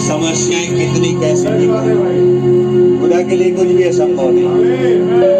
समस्याएं कितनी कैसी भी हो, खुदा के लिए कुछ भी असंभव नहीं।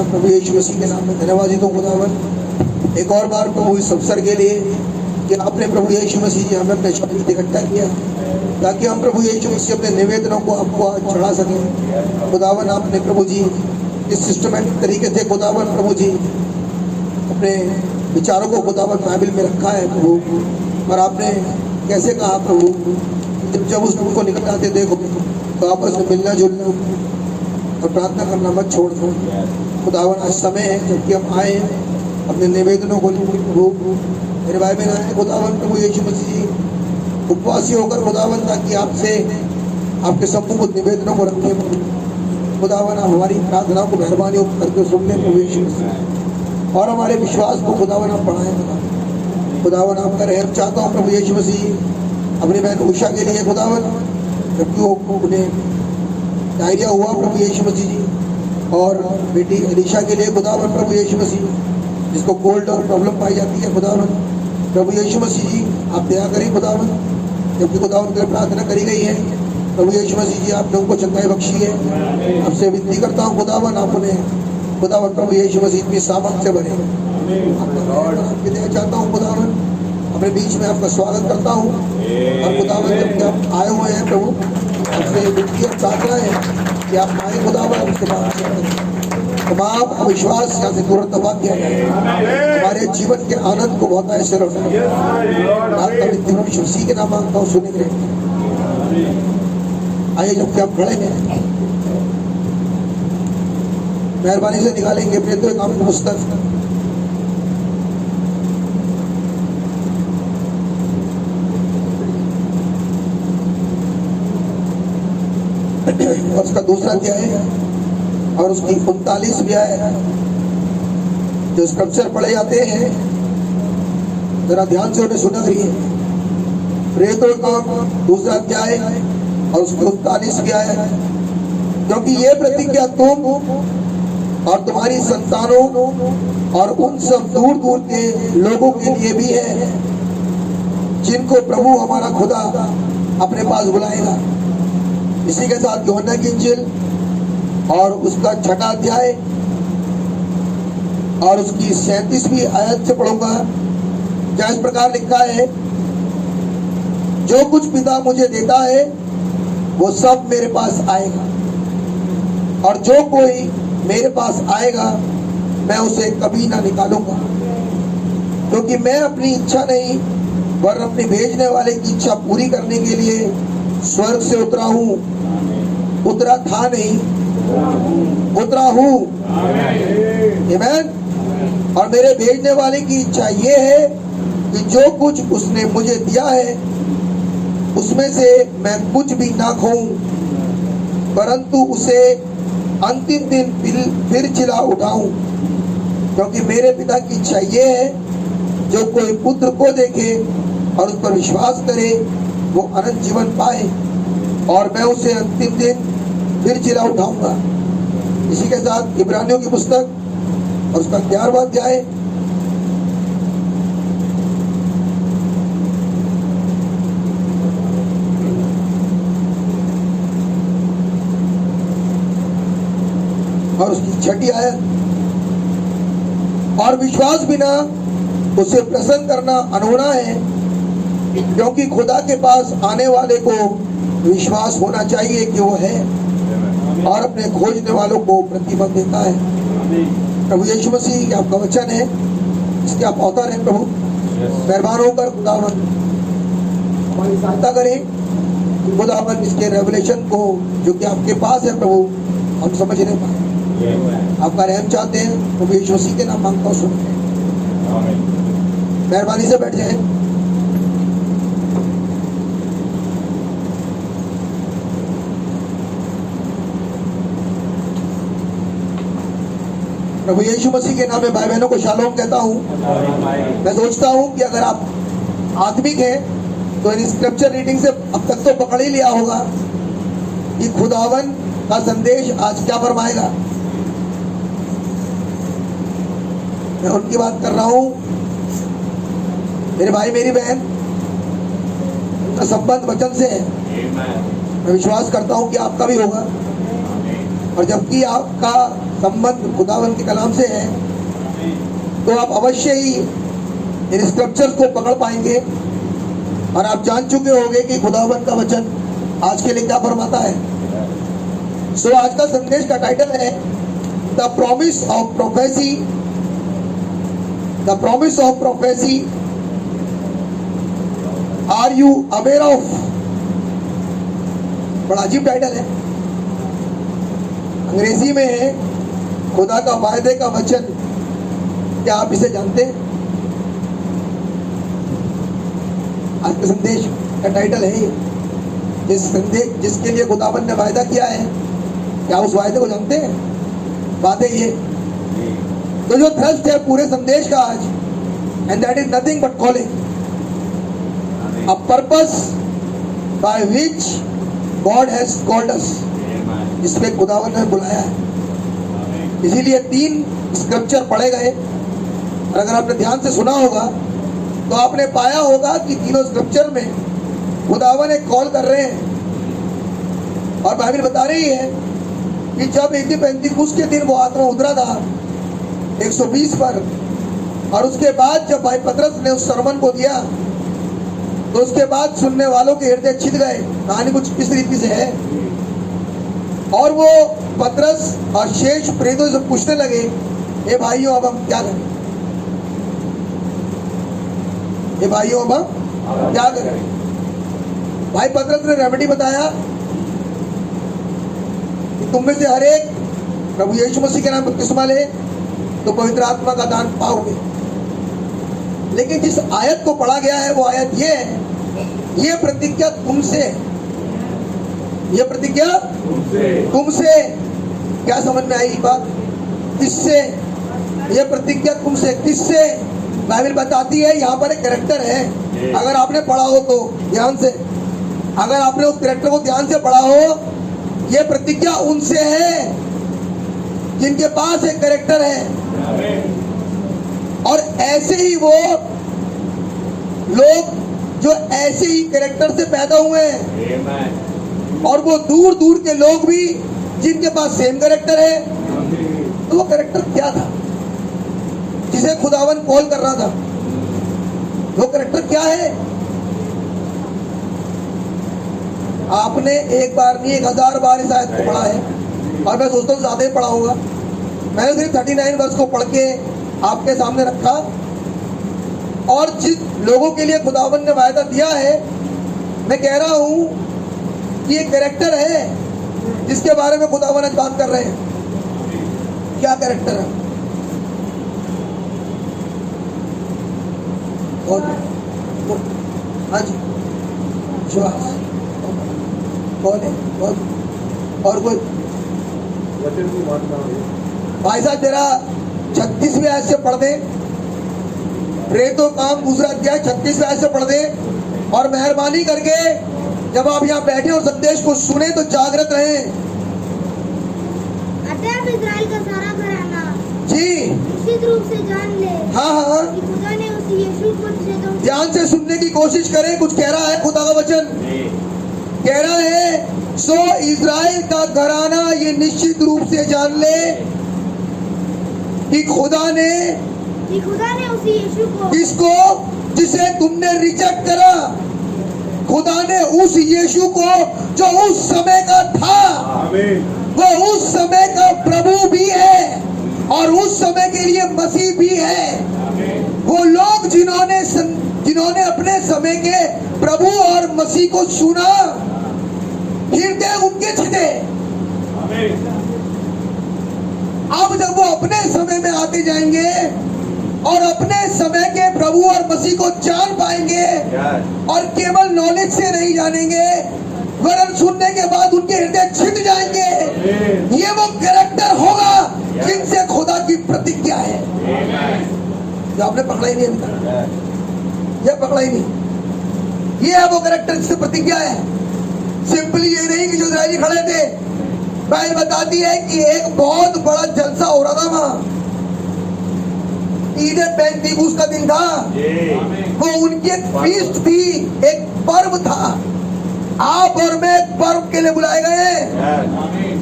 प्रभु यीशु मसीह के नाम में धन्यवाद देता हूँ खुदावन, एक और बार प्रभु इस अवसर के लिए कि आपने प्रभु यीशु मसीह जी हमें अपने शब्द में इकट्ठा किया ताकि हम प्रभु यीशु मसीह अपने निवेदनों को आपको चढ़ा सकें। खुदावन आपने प्रभु जी इस सिस्टमेटिक तरीके से खुदावन प्रभु जी अपने विचारों को खुदावन महफिल में रखा है प्रभु, और आपने कैसे कहा प्रभु जब उस को निकल आते देखो तो आपस में मिलना जुलना और प्रार्थना करना मत छोड़ दो। खुदावन आज समय है जबकि हम आए अपने निवेदनों को प्रभु मेरे भाई बहन आए खुदावन प्रभु यीशु मसीह जी उपवासी होकर खुदावन ताकि आपसे आपके सम्मुख निवेदनों को रखें। खुदावन आप हमारी प्रार्थनाओं को मेहरबानी करके सुन लें प्रभु यीशु मसीह, और हमारे विश्वास को खुदावन आप बढ़ाएं। खुदावन आपका रहम चाहता हूँ प्रभु यीशु मसीह अपनी बहन उषा के लिए खुदावन, जबकि वो उन्हें डायरिया हुआ प्रभु यीशु मसीह जी, और बेटी अलीशा के लिए खुदावन प्रभु यीशु मसीह जिसको कोल्ड और प्रॉब्लम पाई जाती है खुदावन प्रभु यीशु मसीह जी आप दया करें खुदावन, जबकि खुदावन की प्रार्थना करी गई है प्रभु यीशु मसीह जी आप लोगों को चंगाई बख्शी है। आपसे विनती करता हूँ खुदावन आप उन्हें खुदावन प्रभु यीशु मसीह की सामर्थ से भरे। आपकी दया चाहता हूँ खुदावन, अपने बीच में आपका स्वागत करता हूँ, और खुदावन जबकि आप आए हुए हैं प्रभु आपसे विनती और प्रार्थना है कि आप आए खुदावन उसके बाद तमाम अविश्वास यहाँ से तुरंत दबा किया जाए, हमारे जीवन के आनंद को बहुत ऐसे उसी के नाम मांगता हूँ सुनेंगे। आइए जबकि आप खड़े हैं मेहरबानी से निकालेंगे अपने तो नाम को पुस्तक और उसका दूसरा अध्याय है और उसकी 39 भी है जो स्क्रिप्चर पढ़े जाते हैं, जरा ध्यान से उन्हें सुना करिए। प्रेरितों का दूसरा अध्याय और उसकी 39 भी है, क्योंकि ये प्रतिज्ञा तुम और तुम्हारी संतानों और उन सब दूर दूर के लोगों के लिए भी है जिनको प्रभु हमारा खुदा अपने पास बुलाएगा। इसी के साथ यूहन्ना की इंजील और उसका 6वां अध्याय और उसकी 37वीं आयत से पढ़ूंगा, जहाँ इस प्रकार लिखा है, जो कुछ पिता मुझे देता है वो सब मेरे पास आएगा, और जो कोई मेरे पास आएगा मैं उसे कभी ना निकालूंगा, क्योंकि मैं अपनी इच्छा नहीं वरन अपने भेजने वाले की इच्छा पूरी करने के लिए स्वर्ग से उतरा हूँ। उतरा था नहीं, उतरा हूँ। आमीन। और मेरे भेजने वाले की इच्छा ये है कि जो कुछ उसने मुझे दिया है उसमें से मैं कुछ भी ना खोऊं, परंतु उसे अंतिम दिन फिर जिला उठाऊं, क्योंकि मेरे पिता की इच्छा ये है, जो कोई पुत्र को देखे और उस पर विश्वास करे वो अनंत जीवन पाए, और मैं उसे अंतिम दिन फिर जिला उठाऊंगा। इसी के साथ इब्रानियों की पुस्तक और उसका 11वां अध्याय और उसकी 6ठी आयत, और विश्वास बिना उसे प्रसन्न करना अनहोना है, क्योंकि खुदा के पास आने वाले को विश्वास होना चाहिए कि वो है और अपने खोजने वालों को प्रतिफल देता है। प्रभु यीशु मसीह आपका वचन है, इसके आप औतर हैं। प्रभु मेहरबान होकर खुदावन हमारी सहायता करें, खुदावन इसके रेवलेशन को जो कि आपके पास है प्रभु हम समझ नहीं पाए। आपका रहम चाहते हैं, प्रभु यीशु मसीह के नाम मांगता हूं, सुनते हैं। मेहरबानी से बैठ जाए। प्रभु यीशु मसीह के नाम में भाई बहनों को शालोम कहता हूं। मैं सोचता हूं कि अगर आप आत्मिक हैं तो इन स्क्रिप्चर रीडिंग से अब तक तो पकड़ ही लिया होगा कि खुदावन का संदेश आज क्या फरमाएगा। मैं उनकी बात कर रहा हूं, मेरे भाई मेरी बहन, उनका संबंध वचन से है। मैं विश्वास करता हूं कि आपका भी होगा, और जबकि आपका संबंध खुदावन के कलाम से है तो आप अवश्य ही इन स्क्रिप्चर्स को पकड़ पाएंगे, और आप जान चुके होंगे कि खुदावन का वचन आज के लिए क्या फरमाता है। सो आज का संदेश का टाइटल है the promise of prophecy. The promise of prophecy, are you aware of. बड़ा अजीब टाइटल है, अंग्रेजी में है खुदा का वायदे का वचन। क्या आप इसे जानते हैं? आज के संदेश का टाइटल है जिस संदेश जिसके लिए खुदावन ने वायदा किया है, क्या उस वायदे को जानते हैं? बात है ये तो जो थ्रस्ट है पूरे संदेश का आज, and that is nothing but calling a purpose by which God has called us. इसमें खुदावन ने बुलाया है, इसीलिए 3 स्क्रिप्चर पढ़े गए। और अगर आपने ध्यान से सुना होगा तो आपने पाया होगा कि तीनों स्क्रिप्चर में खुदावन एक कॉल कर रहे हैं, और बाइबल बता रही है कि जब एक पेंतीकुस्त के दिन वो आत्मा उतरा था 120 पर, और उसके बाद जब भाई पतरस ने उस सरमन को दिया तो उसके बाद सुनने वालों के हृदय छिद गए। कहानी कुछ इस रीति से है, और वो पतरस और शेष प्रेरितों से पूछने लगे, ए भाइयों अब हम क्या करें? ए भाइयों अब हम क्या करें? भाई पतरस ने रेमेडी बताया कि तुम में से हर एक प्रभु यीशु मसीह के नाम बपतिस्मा ले तो पवित्र आत्मा का दान पाओगे। लेकिन जिस आयत को पढ़ा गया है वो आयत ये है, ये प्रतिज्ञा तुमसे, ये प्रतिज्ञा तुमसे। क्या समझ में आई बात? किससे? ये प्रतिज्ञा तुमसे, किससे? बाइबल बताती है यहाँ पर एक कैरेक्टर है, अगर आपने पढ़ा हो तो ध्यान से, अगर आपने उस कैरेक्टर को ध्यान से पढ़ा हो, ये प्रतिज्ञा उनसे है जिनके पास एक कैरेक्टर है, और ऐसे ही वो लोग जो ऐसे ही कैरेक्टर से पैदा हुए हैं, और वो दूर दूर के लोग भी जिनके पास सेम कैरेक्टर है। तो वो कैरेक्टर क्या था जिसे खुदावन कॉल कर रहा था? वो कैरेक्टर क्या है? आपने एक बार नहीं 1000 बार इस आयत को पढ़ा है, और मैं सोचता हूँ ज्यादा ही पढ़ा होगा। मैंने सिर्फ 39 वर्ष को पढ़ के आपके सामने रखा, और जिन लोगों के लिए खुदावन ने वायदा दिया है, मैं कह रहा हूं कि ये कैरेक्टर है जिसके बारे में खुदावन आज बात कर रहे हैं। क्या कैरेक्टर है? हाँ जी, विश्वास कौन है? और कोई? भाई साहब जरा 36वीं आयत से पढ़ दे, प्रेरितों काम दूसरा अध्याय 36वीं आयत से पढ़ दे, और मेहरबानी करके जब आप यहाँ बैठे और संदेश को सुने तो जागृत रहें। अतः इस्राएल का सारा घराना जी निश्चित रूप से जान ले हाँ कि खुदा ने उस यीशु को जिसे तुम ध्यान से सुनने की कोशिश करें। कुछ कह रहा है खुदा का वचन, कह रहा है सो इस्राएल का घराना ये निश्चित रूप से जान ले कि खुदा ने उस यीशु को किसको, जिसे तुमने रिजेक्ट करा, खुदा ने उस यीशु को जो उस समय का था, वो उस समय का प्रभु भी है और उस समय के लिए मसीह भी है। वो लोग जिन्होंने अपने समय के प्रभु और मसीह को सुना, हृदय उनके छिदे। अब जब वो अपने समय में आते जाएंगे और अपने समय के प्रभु और मसीह को जान पाएंगे, और केवल नॉलेज से नहीं जानेंगे वरन सुनने के बाद उनके हृदय छिद जाएंगे। ये वो कैरेक्टर होगा जिनसे खुदा की प्रतिज्ञा है। जो आपने पकड़ा ही नहीं अभी तक, ये पकड़ा ही नहीं। ये है वो कैरेक्टर जिससे प्रतिज्ञा है। सिंपली ये नहीं कि जो इस्राएली खड़े थे, बाइबल बताती है कि एक बहुत बड़ा जलसा हो रहा था वहां, ईद पेंतीकोस्त का दिन था, वो उनकी एक फीस्ट थी, एक पर्व था। आप और मैं पर्व के लिए बुलाए गए हैं,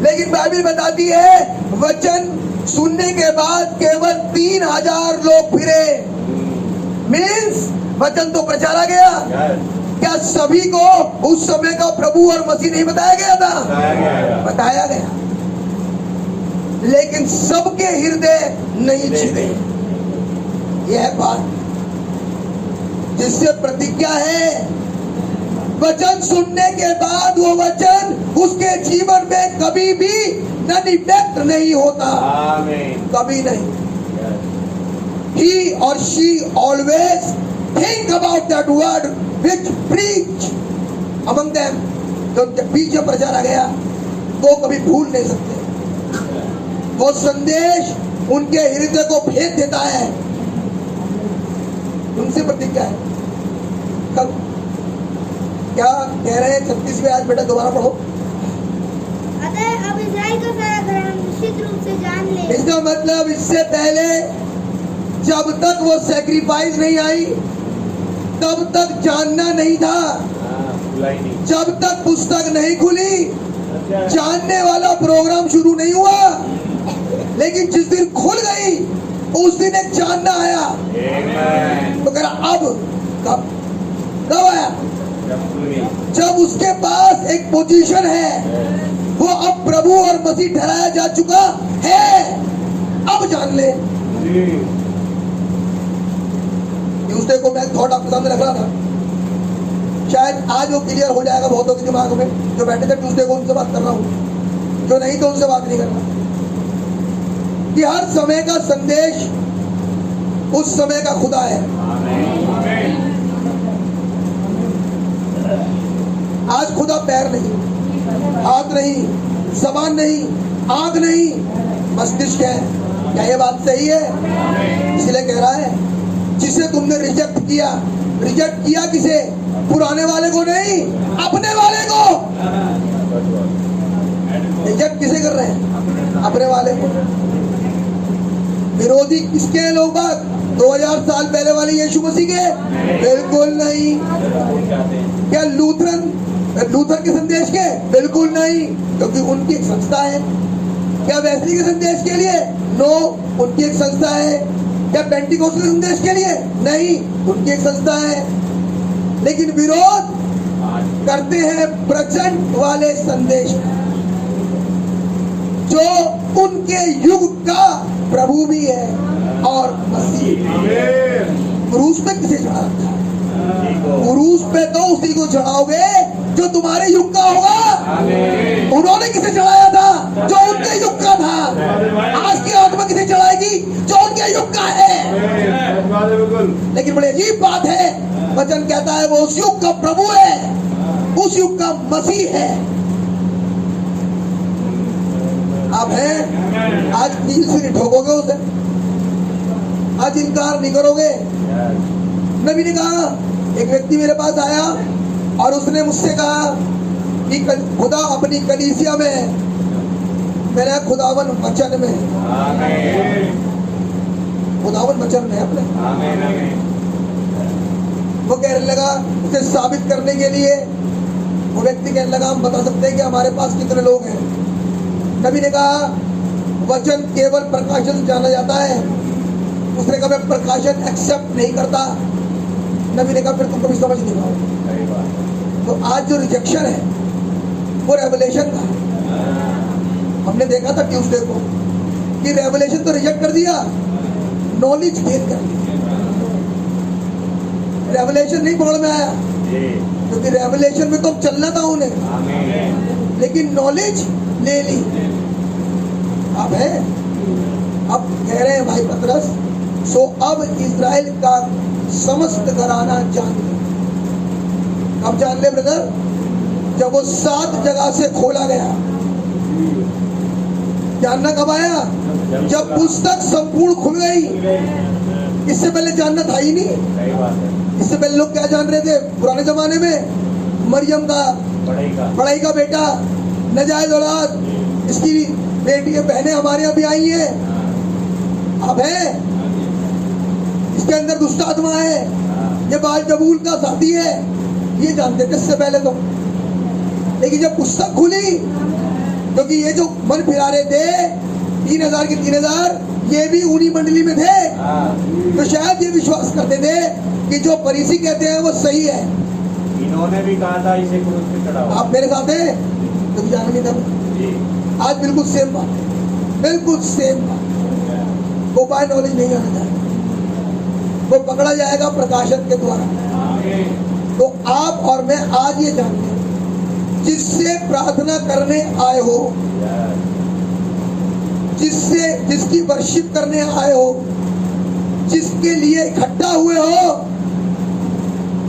लेकिन बाइबल बताती है वचन सुनने के बाद केवल 3000 लोग फिरे। मीन्स वचन तो प्रचारा गया, क्या सभी को उस समय का प्रभु और मसीह नहीं बताया गया था? बताया गया, लेकिन सबके हृदय नहीं छिदे। यह बात जिससे प्रतिज्ञा है, वचन सुनने के बाद वो वचन उसके जीवन में कभी भी नॉन इफेक्ट नहीं होता, कभी नहीं। He or she always think about that word which preach among them। जो उनके बीच में प्रचारा गया वो कभी भूल नहीं सकते। वो संदेश उनके हृदय को भेद देता है। उनसे प्रतिज्ञा है। कब क्या कह रहे हैं? 36वीं आयत बेटा दोबारा पढ़ो। अतः अब इस्राएल का सारा घराना निश्चित रूप से जान ले। इसका मतलब इससे पहले जब तक वो सैक्रिफाइस नहीं आई तब तक जानना नहीं था। जब तक पुस्तक नहीं खुली जानने वाला प्रोग्राम शुरू नहीं हुआ, लेकिन जिस दिन खुल गई उस दिन एक जानना आया। तो कह रहा अब कब आया? जब उसके पास एक पोजीशन है, वो अब प्रभु और मसीह ठहराया जा चुका है, अब जान ले। ट्यूसडे को मैं थॉट आपके सामने रख रहा था, शायद आज वो क्लियर हो जाएगा बहुतों के दिमाग में। जो बैठे थे ट्यूसडे को उनसे बात कर रहा हूँ, जो नहीं तो उनसे बात नहीं कर रहा। कि हर समय का संदेश उस समय का खुदा है। आज खुदा पैर नहीं, हाथ नहीं, जबान नहीं, आंख नहीं, मस्तिष्क है। क्या ये बात सही है? इसलिए कह रहा है जिसे तुमने रिजेक्ट किया किसे? पुराने वाले को नहीं, अपने वाले को। रिजेक्ट किसे कर रहे हैं? अपने वाले को। विरोधी किसके हैं लोग बाग? 2000 साल पहले वाले यीशु मसीह के? बिल्कुल नहीं। क्या लूथर के संदेश के? बिल्कुल नहीं, क्योंकि उनकी एक संस्था है। क्या वेस्ली के संदेश के लिए? नो, उनकी एक संस्था है। क्या पेंटिकोस्टल संदेश के लिए? नहीं, उनकी एक संस्था है। लेकिन विरोध करते हैं प्रेजेंट वाले संदेश, जो उनके युग का प्रभु भी है और मसीह। क्रूस पे किसे चढ़ा रखा है? क्रूस पे तो उसी को चढ़ाओगे जो तुम्हारे युग का होगा। उन्होंने किसे चढ़ाया था? जो उनके युग का था। आज की आत्मा किसे चढ़ाएगी? जो उनके युग का है। लेकिन बड़ी अजीब बात है, वचन कहता है वो उस युग का प्रभु है, उस युग का मसीह है। आप हैं, आज नील से नहीं ठोकोगे उसे, आज इनकार नहीं करोगे। नबी ने कहा, एक व्यक्ति मेरे पास आया और उसने मुझसे कहा कि खुदा अपनी कलीसिया में है। मैंने खुदावन वचन में, खुदावन वचन में अपने। वो कहने लगा, उसे साबित करने के लिए वो व्यक्ति कहने लगा, हम बता सकते हैं कि हमारे पास कितने लोग हैं। नबी ने कहा, वचन केवल प्रकाशन से जाना जाता है। उसने कहा, मैं प्रकाशन एक्सेप्ट नहीं करता। नबी ने कहा, फिर तुम कभी समझ नहीं पाओगे। तो आज जो रिजेक्शन है वो रेवलेशन का है। हमने देखा था ट्यूसडे को कि रेवलेशन तो रिजेक्ट कर दिया, नॉलेज गेन कर दिया। रेवलेशन नहीं पकड़ में आया, क्योंकि रेवलेशन में तो चलना था उन्हें, लेकिन नॉलेज ले ली। अब है, अब कह रहे हैं भाई पतरस, सो अब इजराइल का समस्त घराना जान ले। अब जान ले ब्रदर, जब वो 7 जगह से खोला गया। जानना कब आया? जब पुस्तक संपूर्ण खुल गई। इससे पहले जानना था ही नहीं। इससे पहले लोग क्या जान रहे थे पुराने जमाने में? मरियम का पढ़ाई का बेटा, नजायज औलाद, इसकी बेटी बहनें हमारे यहाँ भी आई हैं। अब है, इसके अंदर दुष्ट आत्मा है, ये बाल जबूल का साथी है, ये जानते थे इससे पहले तो। लेकिन जब पुस्तक खुली, क्योंकि ये जो मन फिरा रहे थे 3000 के 3000, ये भी उन्हीं मंडली में थे, तो शायद ये विश्वास करते थे कि जो फरीसी कहते हैं वो सही है। इन्होंने भी कहा था इसे क्रूस पे चढ़ाओ। आप मेरे साथ हैं? तो जान नहीं था। आज बिल्कुल सेम बात, बिल्कुल सेम बात। वो बाय नॉलेज नहीं आना चाहिए, वो पकड़ा जाएगा प्रकाशन के द्वारा। तो आप और मैं आज ये जानते हैं, जिससे प्रार्थना करने आए हो, जिसकी वर्शिप करने आए हो, जिसके लिए इकट्ठा हुए हो,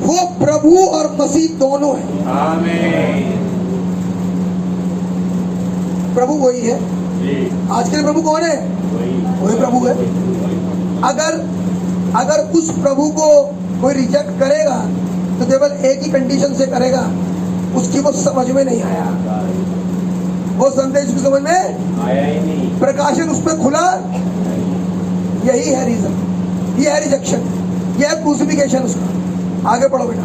वो प्रभु और मसीह दोनों है। आमीन। प्रभु वही है। आज के प्रभु कौन है? वही प्रभु है। अगर उस प्रभु को कोई रिजेक्ट करेगा तो केवल एक ही कंडीशन से करेगा, उसकी वो समझ में नहीं आया, वो संदेश उसकी समझ में आया ही नहीं, प्रकाशन उस पर खुला। यही है रीजन, ये है रिजेक्शन, ये है क्रूसिफिकेशन उसका। आगे पढ़ो बेटा।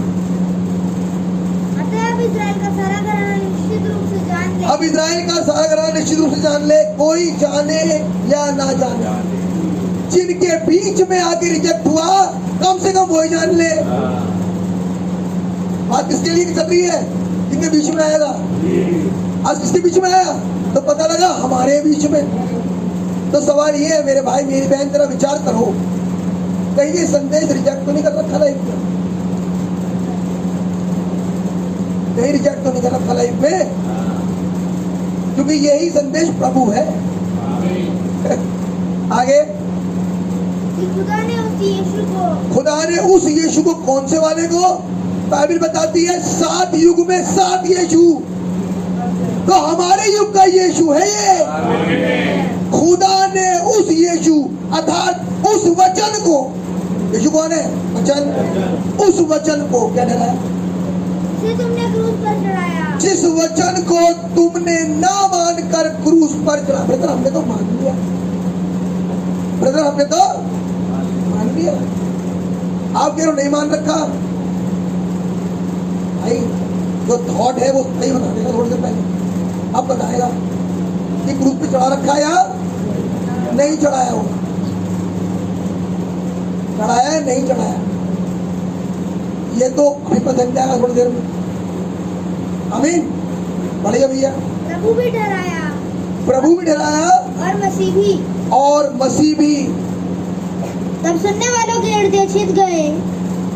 अब इजराइल का सारा घराना निश्चित रूप से जान ले। अब इजराइल का सारा घराना निश्चित रूप से जान ले, कोई जाने या ना जाने, जिनके बीच में आके रिजेक्ट हुआ, कम से कम वही जान ले। बात किसके लिए चल रही है? जिनके बीच में आएगा। आज किसके बीच में आया? तो पता लगा हमारे बीच में। तो सवाल ये है मेरे भाई मेरी बहन, तेरा विचार करो, कहीं ये संदेश रिजेक्ट तो नहीं कर रखा लाइफ में? कहीं रिजेक्ट तो नहीं कर रखा लाइफ में? क्योंकि यही संदेश प्रभु है। आगे, खुदा ने उस यीशु को, कौन से वाले को? बाइबल बताती है 7 युग में 7 यीशु। तो हमारे युग का यीशु है ये। खुदा ने उस यीशु अर्थात उस वचन को, यीशु कौन है? वचन। उस वचन को क्या ठहराया? जिसे तुमने क्रूस पर चढ़ाया। जिस वचन को तुमने ना मानकर क्रूस पर चढ़ा। ब्रदर हमने तो मान लिया, ब्रदर हमने तो मान लिया। आप कह रहे हो नहीं मान रखा। भाई जो थॉट है वो सही बता देगा थोड़ी देर पहले। अब बताएगा कि क्रूस पे चढ़ा रखा या नहीं चढ़ाया होगा, चढ़ाया है नहीं चढ़ाया, ये तो हमें पता चल जाएगा थोड़ी देर में। आमीन। बढ़िया भैया। प्रभु भी डराया प्रभु भी डराया और मसीह भी। और मसीह भी। तब सुनने वालों के हृदय छिद गए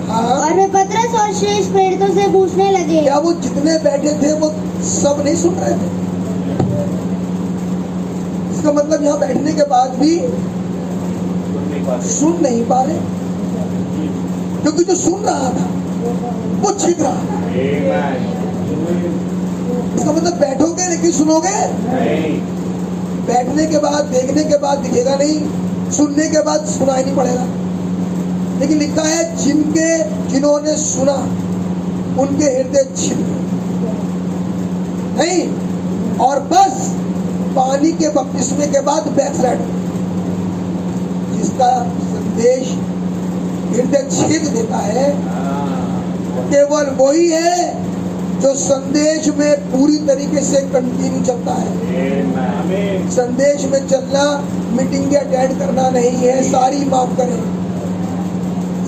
हाँ। और वे पतरस और शेष प्रेरितों से पूछने लगे। क्या वो जितने बैठे थे वो सब नहीं सुन रहे थे? इसका मतलब यहाँ बैठने के बाद भी सुन नहीं पा रहे, क्योंकि जो सुन रहा था वो छिद रहा था। इसका मतलब बैठोगे लेकिन सुनोगे नहीं। बैठने के बाद देखने के बाद दिखेगा नहीं, सुनने के बाद सुनाई नहीं पड़ेगा। लेकिन लिखा है जिन्होंने सुना उनके हृदय छिद नहीं, और बस पानी के बपतिस्मे के बाद बैकस्लाइड। जिसका संदेश हृदय छेद देता है केवल वही है जो संदेश में पूरी तरीके से कंटिन्यू चलता है। संदेश में चलना मीटिंग अटेंड करना नहीं है, सारी माफ करें।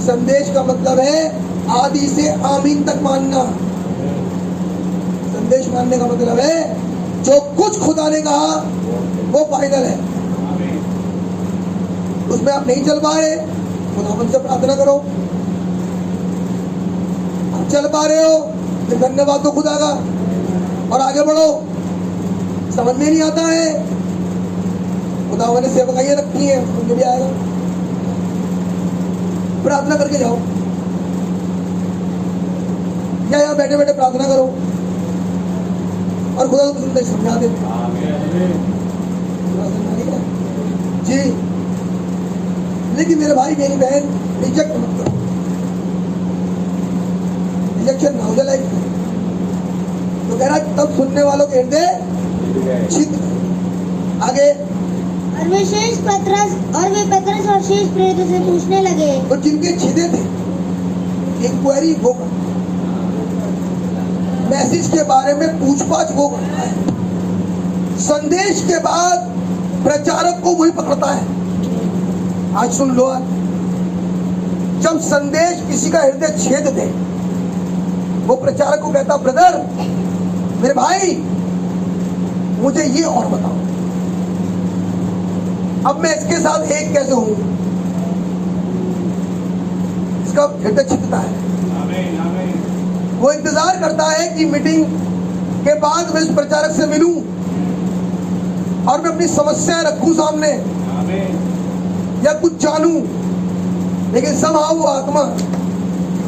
संदेश का मतलब है आदि से आमीन तक मानना। संदेश मानने का मतलब है जो कुछ खुदा ने कहा वो फाइनल है, उसमें आप नहीं चल पा रहे, खुदावंद से प्रार्थना करो। आप चल पा रहे हो फिर धन्यवाद दो खुदा का और आगे बढ़ो। समझ में नहीं आता है, खुदावंद ने सेवकाइयां रखी है, मुझे भी आएगा। प्रार्थना करके जाओ, या यहाँ बैठे बैठे प्रार्थना करो और खुदा को सुनते समझा दे। जी, लेकिन मेरे भाई मेरी बहन रिजेक्ट मत करो, रिजेक्शन ना हो जाए लाइफ में। तो कह रहा तब सुनने वालों के हृदय छिद गए। आगे और वे पतरस और शेष प्रेरितों से पूछने लगे। तो जिनके छिदे थे इंक्वायरी वो करता है, मैसेज के बारे में पूछपाछ वो करता है, संदेश के बाद प्रचारक को वही पकड़ता है। आज सुन लो, जब संदेश किसी का हृदय छेद दे वो प्रचारक को कहता ब्रदर मेरे भाई मुझे ये और बताओ, अब मैं इसके साथ एक कैसे हूं? इसका हृदय छिदता है। वो इंतजार करता है कि मीटिंग के बाद मैं इस प्रचारक से मिलूं और मैं अपनी समस्याएं रखूं सामने या कुछ जानूं, लेकिन समाव वो आत्मा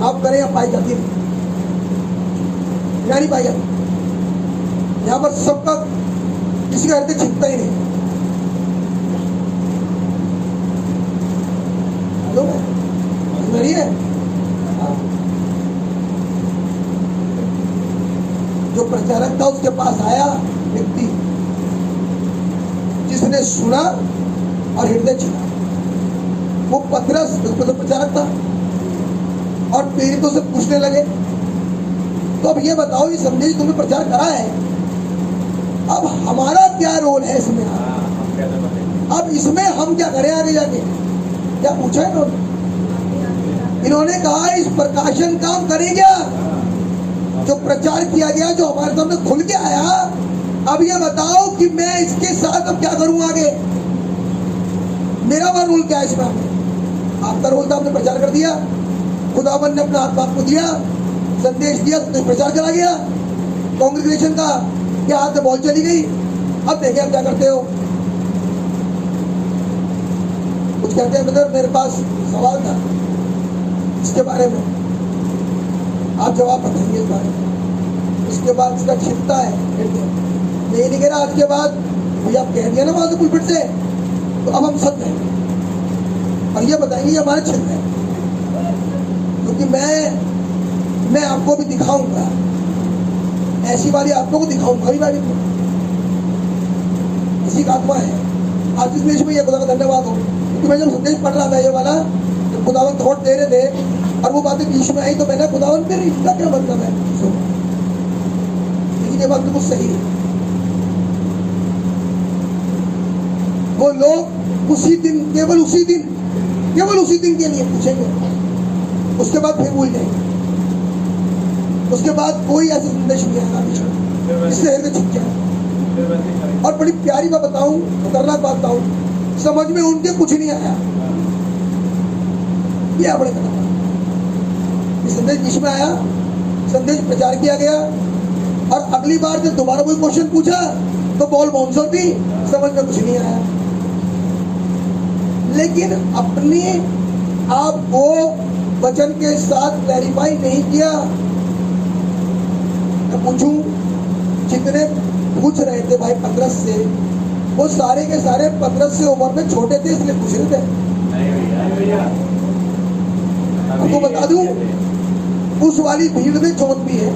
आप करें या पाई जाती है या नहीं पाई जाती। यहां पर सबका किसी का हृदय छिदता ही नहीं। है जो प्रचारक था उसके पास आया व्यक्ति जिसने सुना और हृदय छिदा, वो पतरस तो प्रचारक था और प्रेरितों से पूछने लगे तो अब ये बताओ ये संदेश तुमने प्रचार करा है, अब हमारा क्या रोल है इसमें? अब इसमें हम क्या करें आगे जाके? क्या पूछा इन्होंने? इन्होंने कहा इस प्रकाशन काम करे क्या जो प्रचार किया गया, जो हमारे सामने खुल के आया, अब ये बताओ कि मैं इसके साथ अब क्या करूं आगे? मेरा वह रोल क्या है इसमें? आपका रोल था आपने प्रचार कर दिया, खुदावन ने अपना हाथ आपको दिया, संदेश दिया, तो प्रचार करा गया, कांग्रेगेशन का क्या हाथ से बॉल चली गई। अब देखिए आप क्या करते हो। कुछ कहते हैं ब्रदर मेरे पास सवाल था इसके बारे में, आप जवाब बताएंगे इस बारे में। इसके बाद इसका छिपता है, ये नहीं कह रहा आज के बाद भैया आप कह दिया ना वहां से पुलपिट से तो अब हम सत्य हैं और ये बताएंगे हमारे छिप है, क्योंकि मैं आपको भी दिखाऊंगा ऐसी वाली आत्मा को दिखाऊंगा भी गाड़ी को, इसी का आत्मा है। आज इस देश में ये खुदा का धन्यवाद हो, क्योंकि मैं जब संदेश पढ़ रहा था ये वाला, जब खुदावन थॉट दे रहे थे और वो बातें बीच में आई, तो मैंने खुदावन तेरे इसका क्या मतलब है, लेकिन ये बात बिल्कुल सही है। वो लोग उसी दिन, केवल उसी दिन के लिए पूछेंगे, उसके बाद फिर भूल जाएंगे, उसके बाद कोई ऐसा संदेश नहीं आएगा जिससे हृदय छिप जाए। और बड़ी प्यारी बात बताऊं, खतरनाक बात बताऊं, समझ में उनके कुछ नहीं आया, ये बड़े खतरनाक। संदेश बीच में आया, संदेश प्रचार किया गया, और अगली बार जब दोबारा कोई क्वेश्चन पूछा तो बॉल बाउंस होती, समझ में कुछ नहीं आया। लेकिन अपने आप को वचन के साथ क्लैरिफाई नहीं किया। मैं पूछूं, जितने पूछ रहे थे भाई पतरस से, वो सारे के सारे पतरस से उम्र में छोटे थे, इसलिए पूछ रहे थे। आपको बता दूं, उस वाली भीड़ में जॉन भी है।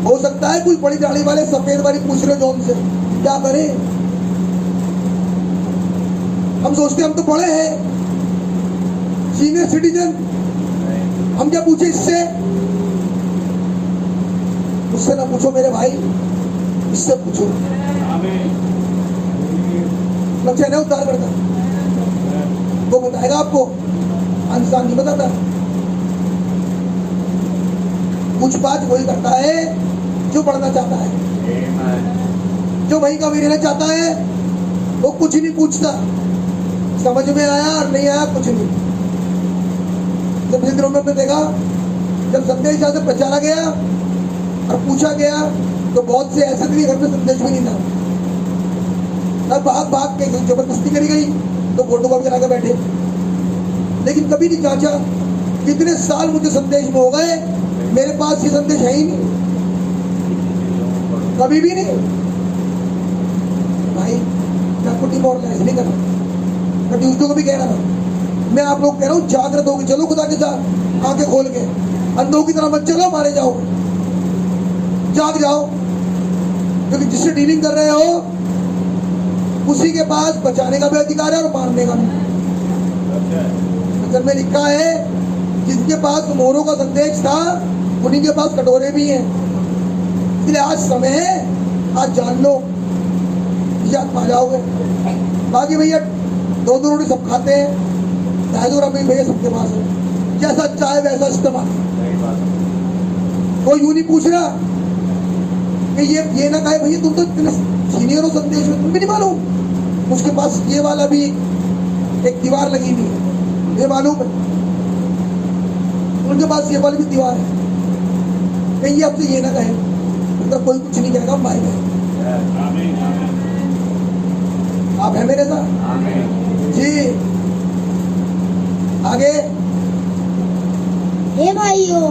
हो सकता है कुछ बड़ी दाढ़ी वाले सफेद वाली पूछ रहे जॉन से, क्या करें? हम सोचते हम तो बड़े हैं, सीनियर सिटीजन, हम क्या पूछे इससे? उससे ना पूछो मेरे भाई, इससे पूछो। लक्ष्य है उद्धार करता, वो बताएगा आपको, इंसान नहीं बताता। पूछ-पाछ वही करता है जो पढ़ना चाहता है, जो वही का रहना चाहता है, वो कुछ नहीं पूछता। समझ में आया और नहीं आया कुछ नहीं। जब हिंदुओं में देखा, जब संदेश यहाँ से प्रचारा गया और पूछा गया, तो बहुत से ऐसे थे घर में संदेश भी नहीं था, तब भाग के जबरदस्ती करी गई तो फोटो कॉपी करा के बैठे। लेकिन कभी नहीं जांचा, कितने साल मुझे संदेश में हो गए, मेरे पास ये संदेश है ही नहीं, कभी भी नहीं। भाई मैं आपको डिमोरलाइज नहीं कर रहा, मैं दूसरों को भी कह रहा था, मैं आप लोग कह रहा हूँ जागृत होकर चलो खुदा के साथ, आंखें खोल के, अंधों की तरह मत चलो, मारे जाओ, जाग जाओ, क्योंकि जिससे डीलिंग कर रहे हो उसी के पास बचाने का भी अधिकार है और मारने का भी। वचन में लिखा है, जिसके पास मोरों का संदेश था उन्हीं के पास कटोरे भी हैं। इसलिए आज समय है, आज जान लो, याद पा जाओगे। बाकी भैया 2-2 रोटी सब खाते हैं, 2.5 रुपये भैया सबके पास है, जैसा चाहे वैसा इस्तेमाल। कोई यूं नहीं पूछ रहा कि ये ना कहे भैया तुम तो इतने सीनियर हो संदेश में, तुम भी नहीं मालूम उसके पास ये वाला भी एक दीवार लगी हुई है, ये मालूम है उनके पास ये वाली भी दीवार है। कहीं ये आपसे ये ना कहे, मतलब कोई कुछ नहीं कहेगा, भाई है। आप है मेरे साथ जी? आगे, हे भाइयों,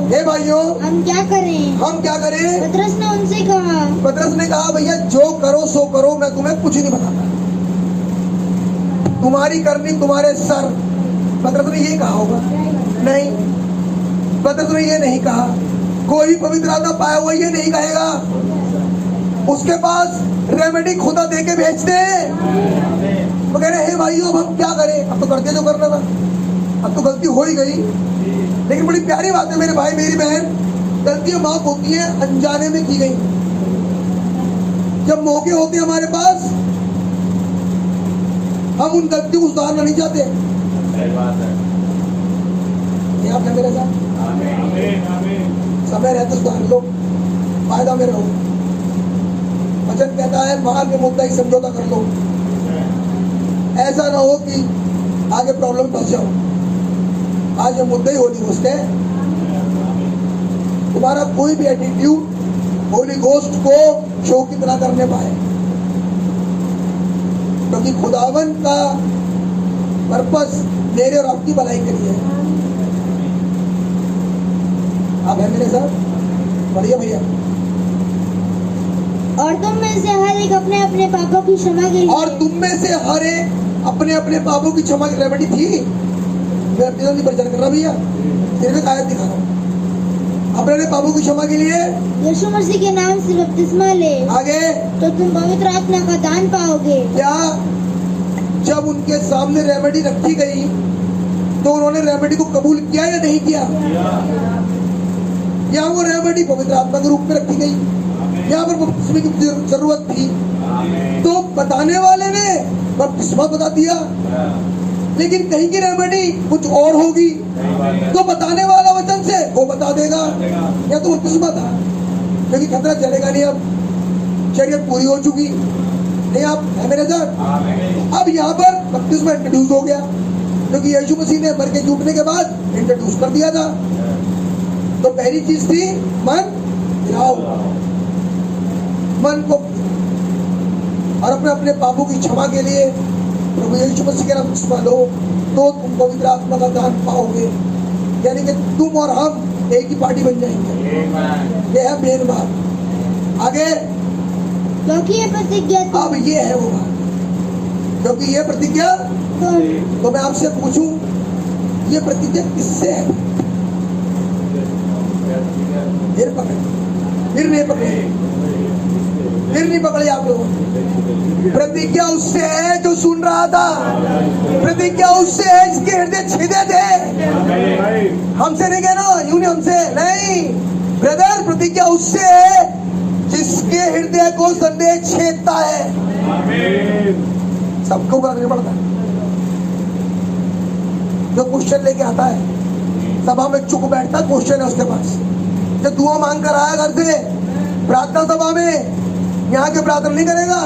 हम क्या करें? पतरस ने उनसे कहा, पतरस ने कहा, भैया जो करो सो करो, मैं तुम्हें कुछ नहीं बताता, तुम्हारी करनी तुम्हारे सर। पतरस ने ये कहा होगा? नहीं, पतरस ने ये नहीं कहा। कोई पवित्र आत्मा पाया हुआ ये नहीं कहेगा, उसके पास रेमेडी खुदा दे के भेजते हैं। वो कह रहे हैं भाइयों अब हम क्या करें, अब तो करके जो करना था, अब तो गलती हो ही गई। लेकिन बड़ी प्यारी बात है मेरे भाई मेरी बहन, गलतियां माफ होती हैं अनजाने में की गई। जब मौके होते हैं हमारे पास, हम उन गलतियों को सुधारना नहीं चाहते। ये आप है मेरे साथ? समय रहते सुधार लो, फायदा में रहो। वचन कहता है माल में मुद्दा ही समझौता कर लो, ऐसा ना हो कि आगे प्रॉब्लम फंस जाओ। आज ये मुद्दे ही होली घोस्ट है। तुम्हारा कोई भी एटीट्यूड होली घोस्ट को शो की तरह करने पाए, क्योंकि खुदावन का पर्पस मेरे और आपकी भलाई के लिए है। आप है मेरे साथ? बढ़िया भैया। और तुम में से हर एक अपने अपने पापों की क्षमा के लिए, और तुम में से हर एक अपने अपने पापों की क्षमा की रेमेडी थी। मैं अपनी नहीं प्रचार कर रहा भैया, सिर्फ एक आयत दिखा रहा हूँ। अपने पापों की क्षमा के लिए यीशु मसीह के नाम से बपतिस्मा ले, आगे तो तुम पवित्र आत्मा का दान पाओगे। क्या जब उनके सामने रेमेडी रखी गई तो उन्होंने रेमेडी को कबूल किया या नहीं किया? या वो रेमेडी पवित्र आत्मा के रूप में रखी गई, यहाँ पर बपतिस्मे की जरूरत थी तो बताने वाले ने बपतिस्मा बता दिया, लेकिन कहीं की रेमेडी कुछ और होगी तो बताने वाला वचन से वो बता देगा या तो बपतिस्मा था, क्योंकि खतरा चलेगा नहीं, अब शरीयत पूरी हो चुकी नहीं, आप है मेरे साथ। अब यहाँ पर बपतिस्मा इंट्रोड्यूस हो गया, क्योंकि यीशु मसीह ने मर के जूटने के बाद इंट्रोड्यूस कर दिया था। तो पहली चीज थी मन गिराओ, मन को, और अपने अपने पापों की क्षमा के लिए प्रभु यीशु मसीह के नाम से लो तो तुम पवित्र आत्मा का दान पाओगे, यानी कि तुम और हम एक ही पार्टी बन जाएंगे। ये है मेन बात। आगे क्योंकि ये प्रतिज्ञा अब ये है वो बात, क्योंकि ये प्रतिज्ञा तो मैं आपसे पूछूं, ये प्रतिज्ञा किससे है? फिर पकड़े, फिर नहीं पकड़े, फिर नहीं पकड़े आप लोगों। प्रतिज्ञा उससे है जो सुन रहा था, प्रतिज्ञा उससे है जिसके हृदय छिदे थे। हमसे नहीं कहना, यूं नहीं, हमसे नहीं ब्रदर, प्रतिज्ञा उससे है जिसके हृदय को संदेह छेदता है। सबको करना पड़ता है, जो क्वेश्चन लेके आता है सभा में चुप बैठता, क्वेश्चन है उसके पास, जो दुआ मांग कर आया घर से प्रार्थना सभा में, यहाँ के प्रार्थना नहीं करेगा,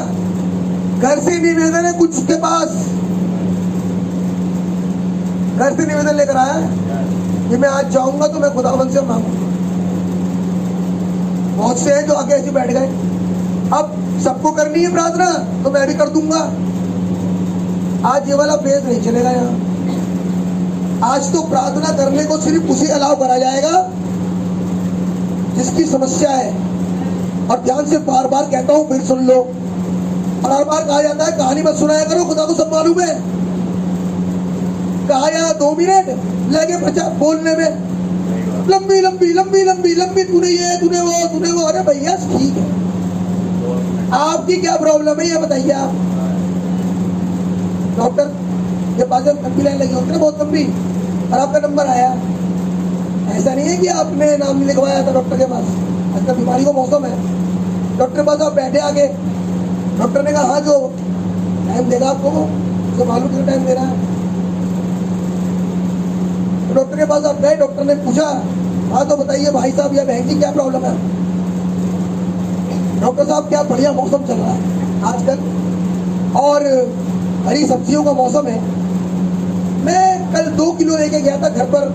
घर से निवेदन है कुछ उसके पास, घर से निवेदन लेकर आया कि मैं आज जाऊंगा तो मैं खुदावन से मांगूंगा। बहुत से हैं जो आगे ऐसे बैठ गए, अब सबको करनी है प्रार्थना तो मैं भी कर दूंगा। आज ये वाला फेज नहीं चलेगा यहाँ। आज तो प्रार्थना करने को सिर्फ उसे अलाउ करा जाएगा जिसकी समस्या है, और ध्यान से बार बार कहता हूं, फिर सुन लो। और हर बार कहा जाता है कहानी मत सुनाया करो, खुदा को सब मालूम है। कहा या 2 मिनट लगे बोलने में, लंबी लंबी लंबी लंबी लंबी, तूने ये तूने वो। अरे भैया ठीक है, आपकी क्या प्रॉब्लम है ये बताइए आप। डॉक्टर के पास जब लंबी लाइन लगी होती है बहुत लंबी, और आपका नंबर आया, ऐसा नहीं है कि आपने नाम लिखवाया था डॉक्टर के पास, आजकल बीमारी का मौसम है, डॉक्टर के पास आप बैठे आगे, डॉक्टर ने कहा हाँ जो टाइम देगा आपको तो मालूम कितना टाइम दे रहा है। तो डॉक्टर के पास आप गए, डॉक्टर ने पूछा हाँ तो बताइए भाई साहब या बहन जी क्या प्रॉब्लम है। डॉक्टर साहब क्या बढ़िया मौसम चल रहा है आजकल, और हरी सब्जियों का मौसम है। मैं कल 2 किलो लेके गया था घर पर,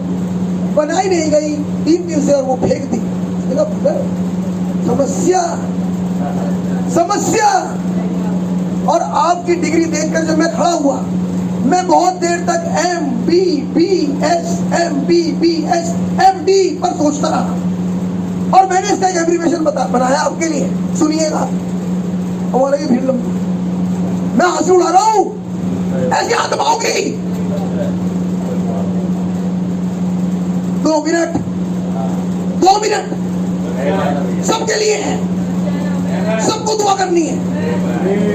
बनाई नहीं गई 3 दिन से, और वो फेंक दी। समस्या समस्या। और आपकी डिग्री देखकर जब मैं खड़ा हुआ, मैं बहुत देर तक MBBS MBBS MD पर सोचता रहा, और मैंने इसका एक एब्रीविएशन बनाया आपके लिए, सुनिएगा। हमारे भीड़ लंबी, मैं हंसी उड़ा रहा हूं, ऐसी आत्मा होगी। 2 मिनट 2 मिनट सबके लिए है, सबको दुआ करनी है,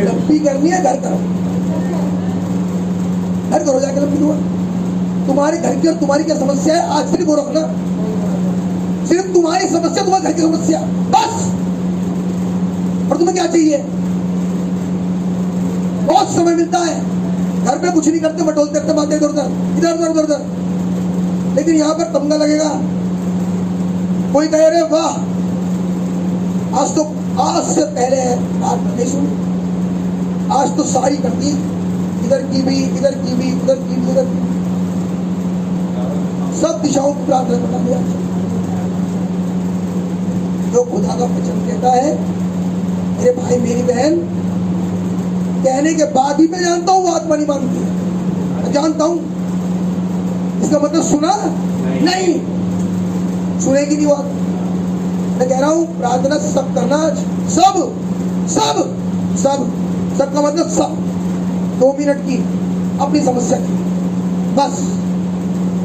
लंबी करनी है, घर करो, घर करो जाके लंबी दुआ। तुम्हारे घर की और तुम्हारी क्या समस्या है आज सिर्फ वो रखना, सिर्फ तुम्हारी समस्या, तुम्हारे घर की समस्या बस। और तुम्हें क्या चाहिए? बहुत समय मिलता है, घर पे कुछ नहीं करते, बटोलते रहते, बातें इधर उधर इधर उधर, लेकिन यहाँ पर तमगा लगेगा। कोई कहे रे वाह, आज से पहले बात नहीं सुनी, आज तो सारी कर दी, इधर की भी इधर की भी उधर की भी उधर की, सब दिशाओं को प्रार्थना बना दिया। जो खुदा का वचन कहता है, मेरे भाई मेरी बहन, कहने के बाद भी मैं जानता हूँ वो आत्मा नहीं मानती, मैं जानता हूँ। इसका मतलब सुना नहीं, सुनेगी नहीं वो आत्मा। मैं कह रहा हूँ प्रार्थना सब करना, सब सब सब सब का मतलब सब। 2 मिनट की अपनी समस्या की बस।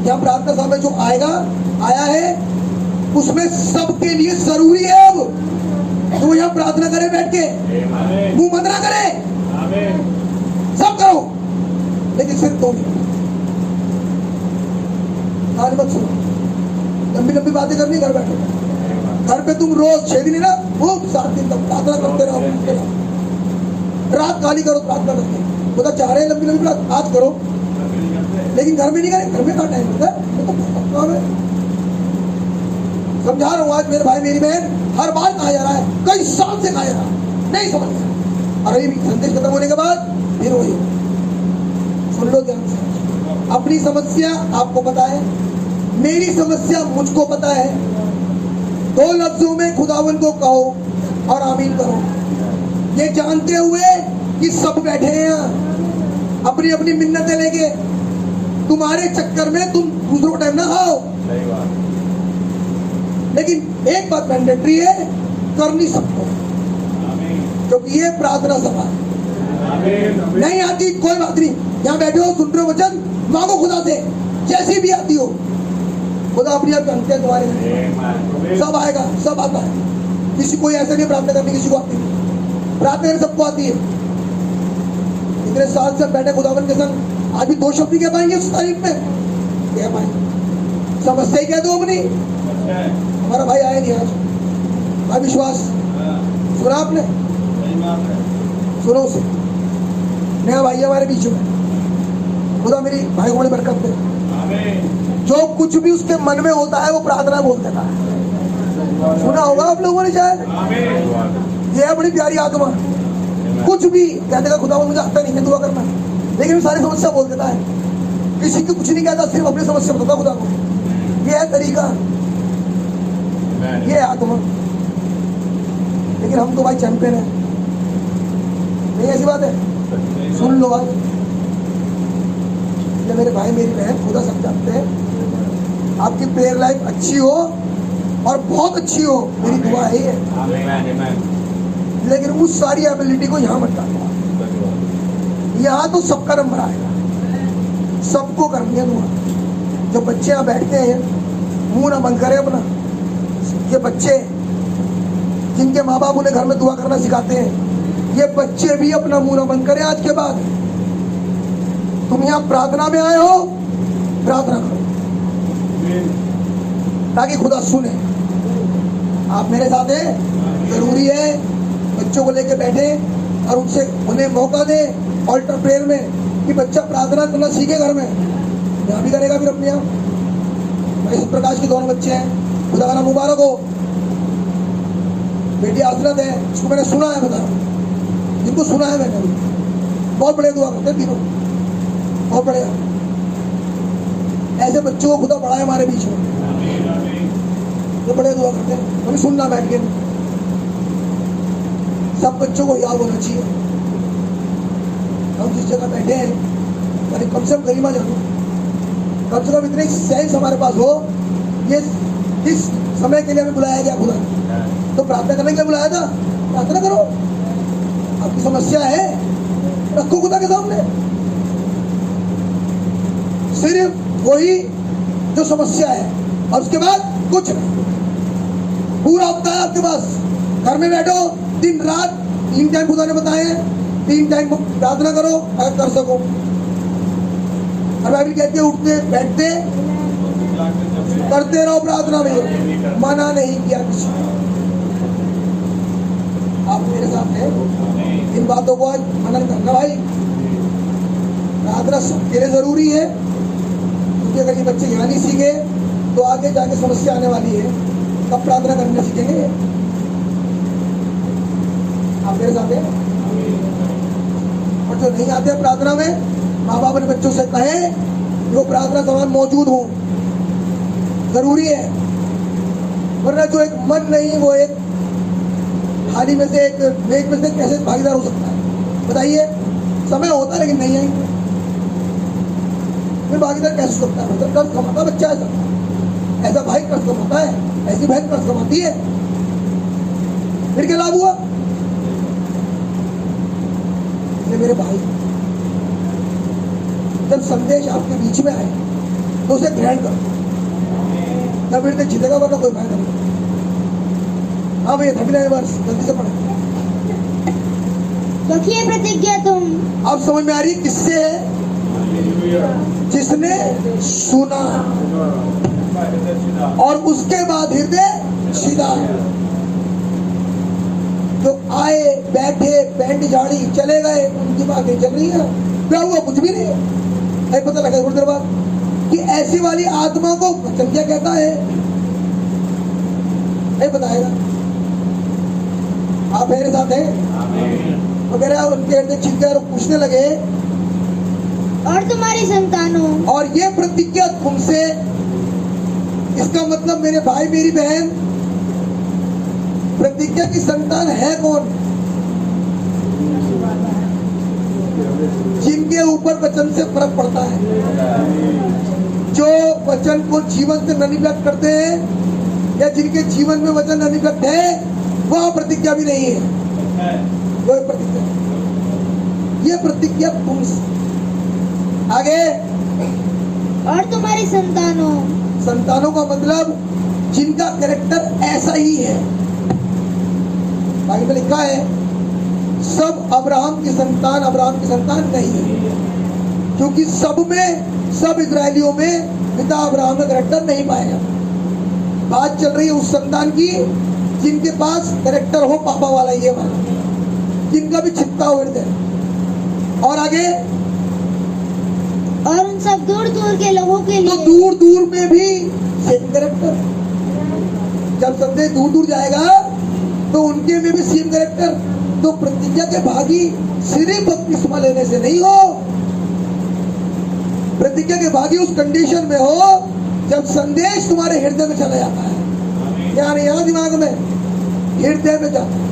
यहाँ प्रार्थना सभा में जो आएगा आया है, उसमें सबके लिए जरूरी है अब तो यहाँ प्रार्थना करे बैठ के, मुंह बंद ना करे, सब करो लेकिन सिर्फ 2 मिनट। आज मत सुनो, लंबी लंबी बातें करनी घर बैठे। घर पे तुम रोज 6 दिन ना वो 7 दिन तक प्रार्थना करते रहो। रात खाली करो प्रार्थना करके, खुदा चाह रहे हैं लंबी लंबी बात आज करो, लेकिन घर में नहीं करें। घर में कहाँ टाइम होता है? समझा रहा हूँ आज मेरे भाई मेरी बहन, हर बार कहा जा रहा है, कई साल से कहा जा रहा है, नहीं समझ रहा। और अभी संदेश खत्म होने के बाद फिर वही सुन लो ध्यान से। अपनी समस्या आपको पता है, मेरी समस्या मुझको पता है। 2 लफ्जों में खुदावन को कहो और आमीन करो, ये जानते हुए कि सब बैठे हैं यहाँ अपनी अपनी मिन्नतें लेके। तुम्हारे चक्कर में तुम दूसरों को टाइम ना खाओ, लेकिन एक बात मैंडेटरी है, करनी सबको, क्योंकि ये प्रार्थना सभा है। नहीं आती कोई बात नहीं, यहाँ बैठे हो सुन रहे हो वचन, मांगो खुदा से जैसी भी आती हो, खुदा अपनी आप जानते हैं तुम्हारे। सब आएगा, सब आता है, किसी कोई ऐसा नहीं प्रार्थना करनी किसी को आती नहीं, प्रार्थना करनी सबको आती है। इतने साल से बैठे खुदावन के संग, आज भी 2 शब्द कह पाएंगे उस तारीफ में? कह पाएंगे, समस्या ही कह दो अपनी। हमारा भाई आया नहीं आज, भाई विश्वास सुना आपने? सुनो उसे, नया भाई हमारे बीच में, खुदा मेरी भाई को बड़ी बरकत दे। जो कुछ भी उसके मन में होता है वो प्रार्थना बोल देता है। सुना होगा आप लोगों ने शायद। ये है बड़ी प्यारी आत्मा, कुछ भी कहते खुदा मुझे आता नहीं है दुआ करना, लेकिन सारी समस्या बोल देता है। किसी को कुछ नहीं कहता, सिर्फ अपनी समस्या बताता खुदा को। ये है तरीका, ये है आत्मा। लेकिन हम तो भाई चैंपियन है, नहीं ऐसी बात है? सुन लो आज, मेरे भाई मेरी बहन, खुदा सब जानते हैं। आपकी प्रेयर लाइफ अच्छी हो और बहुत अच्छी हो, मेरी दुआ है ये। लेकिन उस सारी एबिलिटी को यहाँ मत डालो। यहाँ तो सबका नंबर आएगा, सबको करनी है दुआ। जब बच्चे यहाँ बैठते हैं, मुंह ना बंद करें अपना। ये बच्चे जिनके माँ बाप उन्हें घर में दुआ करना सिखाते हैं, ये बच्चे भी अपना मुंह ना बंद करें आज के बाद। तुम यहाँ प्रार्थना में आए हो, प्रार्थना करो ताकि खुदा सुने। आप मेरे साथ हैं, जरूरी है बच्चों को लेके बैठे और उनसे उन्हें मौका दे ऑल्टर प्रेयर में कि बच्चा प्रार्थना करना सीखे घर में। यहाँ भी करेगा फिर अपने यहाँ। इस प्रकाश के दोनों बच्चे हैं, खुदा का नाम मुबारक हो। बेटी आसरत है, उसको मैंने सुना है, बता रहा हूँ जिनको सुना है मैंने, बहुत बड़े दुआ करते हैं तीनों, बहुत बड़े। ऐसे बच्चों को खुदा बढ़ाए हमारे बीच में, तो बड़े दुआ करते हैं। कभी सुनना बैठ के, सब बच्चों को याद होना चाहिए हम जिस जगह बैठे हैं, यानी कम से कम करीमा जानो, कम से कम इतने सेंस हमारे पास हो। ये इस समय के लिए हमें बुलाया गया खुदा, तो प्रार्थना करने के लिए बुलाया था। प्रार्थना करो, आपकी समस्या है रखो खुदा के सामने, सिर्फ वही जो समस्या है, और उसके बाद कुछ नहीं। पूरा हफ्ता है आपके पास, घर में बैठो दिन रात 3 टाइम खुदा ने बताए हैं, 3 टाइम प्रार्थना करो अगर कर सको। और बाइबल कहती है उठते बैठते करते रहो प्रार्थना में, मना नहीं किया किसी। आप मेरे साथ हैं, इन बातों को आज मनन करना भाई। प्रार्थना सबके लिए जरूरी है, क्योंकि अगर ये बच्चे यहाँ नहीं सीखे तो आगे जाके समस्या आने वाली है। कब प्रार्थना करने सीखेंगे? आप मेरे साथ हैं। और जो नहीं आते प्रार्थना में, माँ बाप अपने बच्चों से कहे कि वो प्रार्थना समान मौजूद हो, जरूरी है। वरना जो एक मन नहीं, वो एक थाली में से एक मेज में से कैसे भागीदार हो सकता है? बताइए, समय होता है लेकिन नहीं है, फिर भागीदार कैसे हो सकता है? मतलब कर्ज कमाता बच्चा ऐसा भाई कर्ज कमाता है, ऐसी बहन कर्ज कमाती है, फिर क्या लाभ हुआ? मेरे भाई, जब संदेश आपके बीच में आए तो उसे ग्रहण करो। तब हृदय जीतेगा, वरना कोई फायदा नहीं। हाँ भैया 39 वर्ष जल्दी से पढ़े। रखिए प्रतिज्ञा तुम। अब समझ में आ रही है किससे है? जिसने सुना और उसके बाद हृदय सीधा। जो आए बैठे पैंट झाड़ी चले गए, उनकी बातें चल रही है, क्या हुआ? कुछ भी नहीं। नहीं पता लगा थोड़ी देर बाद कि ऐसी वाली आत्मा को वचन क्या कहता है, नहीं बताएगा। आप मेरे साथ हैं? वगैरह उनके हृदय छिप गए और पूछने लगे, और तुम्हारी संतानों, और ये प्रतिज्ञा तुमसे, इसका मतलब मेरे भाई मेरी बहन, प्रतिज्ञा की संतान है कौन? जिनके ऊपर वचन से फर्क पड़ता है, जो वचन को जीवन से ननिव्यक्त करते हैं, या जिनके जीवन में वचन ननिव्यक्त है, वह प्रतिज्ञा भी नहीं है। वह प्रतिज्ञा, ये प्रतिज्ञा तुमसे। आगे, और तुम्हारी संतानों, संतानों का मतलब जिनका कैरेक्टर ऐसा ही है। बाइबल में लिखा है सब अब्राहम की संतान नहीं है, क्योंकि सब इजरायलियों में पिता अब्राहम का कैरेक्टर नहीं पाया जाता। बात चल रही है उस संतान की जिनके पास कैरेक्टर हो पापा वाला, ये वाला, जिनका भी छिपता हो हृदय। और आगे, और उन सब दूर दूर के लोगों के लिए, तो दूर दूर में भी सेम कैरेक्टर। जब संदेश दूर दूर जाएगा तो उनके में भी सेम कैरेक्टर। तो प्रतिज्ञा के भागी सिर्फ बपतिस्मा लेने से नहीं हो, प्रतिज्ञा के भागी उस कंडीशन में हो जब संदेश तुम्हारे हृदय में चला जाता है। यानी यहाँ दिमाग में, हृदय में जाता है।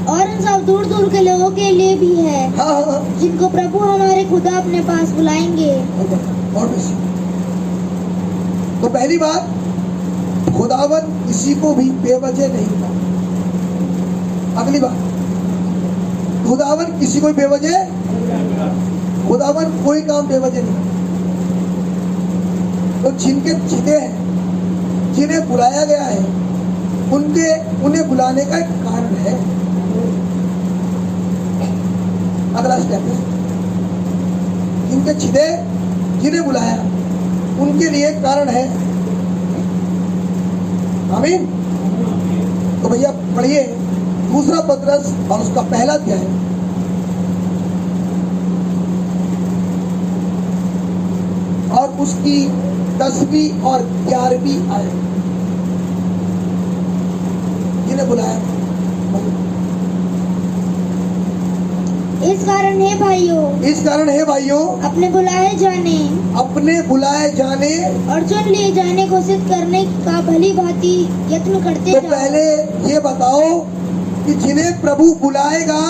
और उन सब दूर दूर के लोगों के लिए भी है, हाँ, जिनको प्रभु हमारे खुदा अपने पास बुलाएंगे। और बेसी। तो पहली बात, खुदावन किसी को भी बेवजह नहीं बुलाता। अगली बात, खुदावन किसी को बेवजह, खुदावन कोई काम बेवजह नहीं। तो जिनके जिदे हैं, जिन्हें बुलाया गया है, उन्हें बुलाने का एक कारण है। अगला स्टेप है, जिनके जिदे, जिन्हें बुलाया, उनके लिए एक कारण है। आमीन। तो भैया पढ़िए दूसरा पतरस और उसका पहला अध्याय, और उसकी 10वीं और 11वीं आयत। जिन्हें बुलाया, इस कारण है भाइयों, अपने बुलाए जाने और चुन लिए जाने को सिद्ध करने का भली भांति यत्न करते तो जाओ। पहले ये बताओ कि जिन्हें प्रभु बुलाएगा,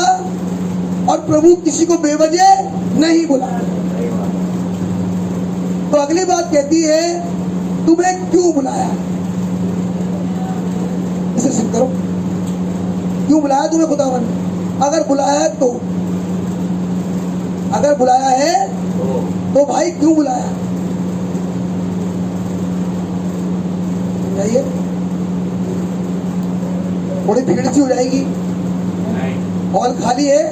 और प्रभु किसी को बेवजह नहीं बुलाएगा। तो अगली बात कहती है तुम्हें क्यों बुलाया, इसे सिद्ध करो। क्यों बुलाया तुम्हें खुदावन ने? अगर बुलाया है तो, अगर बुलाया है तो भाई क्यों बुलाया? समझाइए। थोड़ी भीड़ सी हो जाएगी, हॉल खाली है,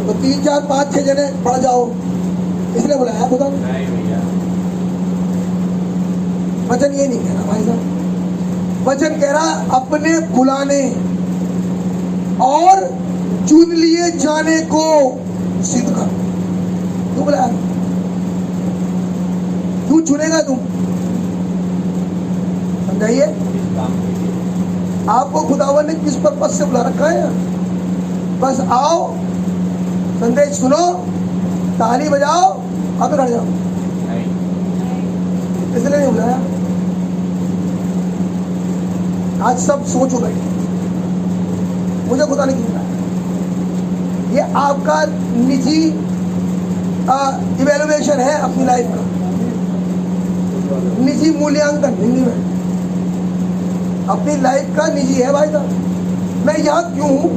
तो 3, 4, 5, 6 जने पड़ जाओ, इसलिए बुलाया खुदा ने। वचन ये नहीं कह रहा भाई साहब, वचन कह रहा अपने बुलाने और चुन लिए जाने को सिद्ध कर। क्यों बुलाया? क्यों चुनेगा तुम? समझाइए। आपको खुदावन ने किस पर्पज से बुला रखा है? बस आओ, संदेश सुनो, ताली बजाओ, अब घर जाओ, इसलिए नहीं बुलाया। आज सब सोचो बैठे, मुझे खुदा ने क्यों बुलाया? ये आपका निजी इवेल्युएशन है अपनी लाइफ का, निजी मूल्यांकन हिंदी में, अपनी लाइफ का निजी है भाई साहब। मैं यहाँ क्यों हूँ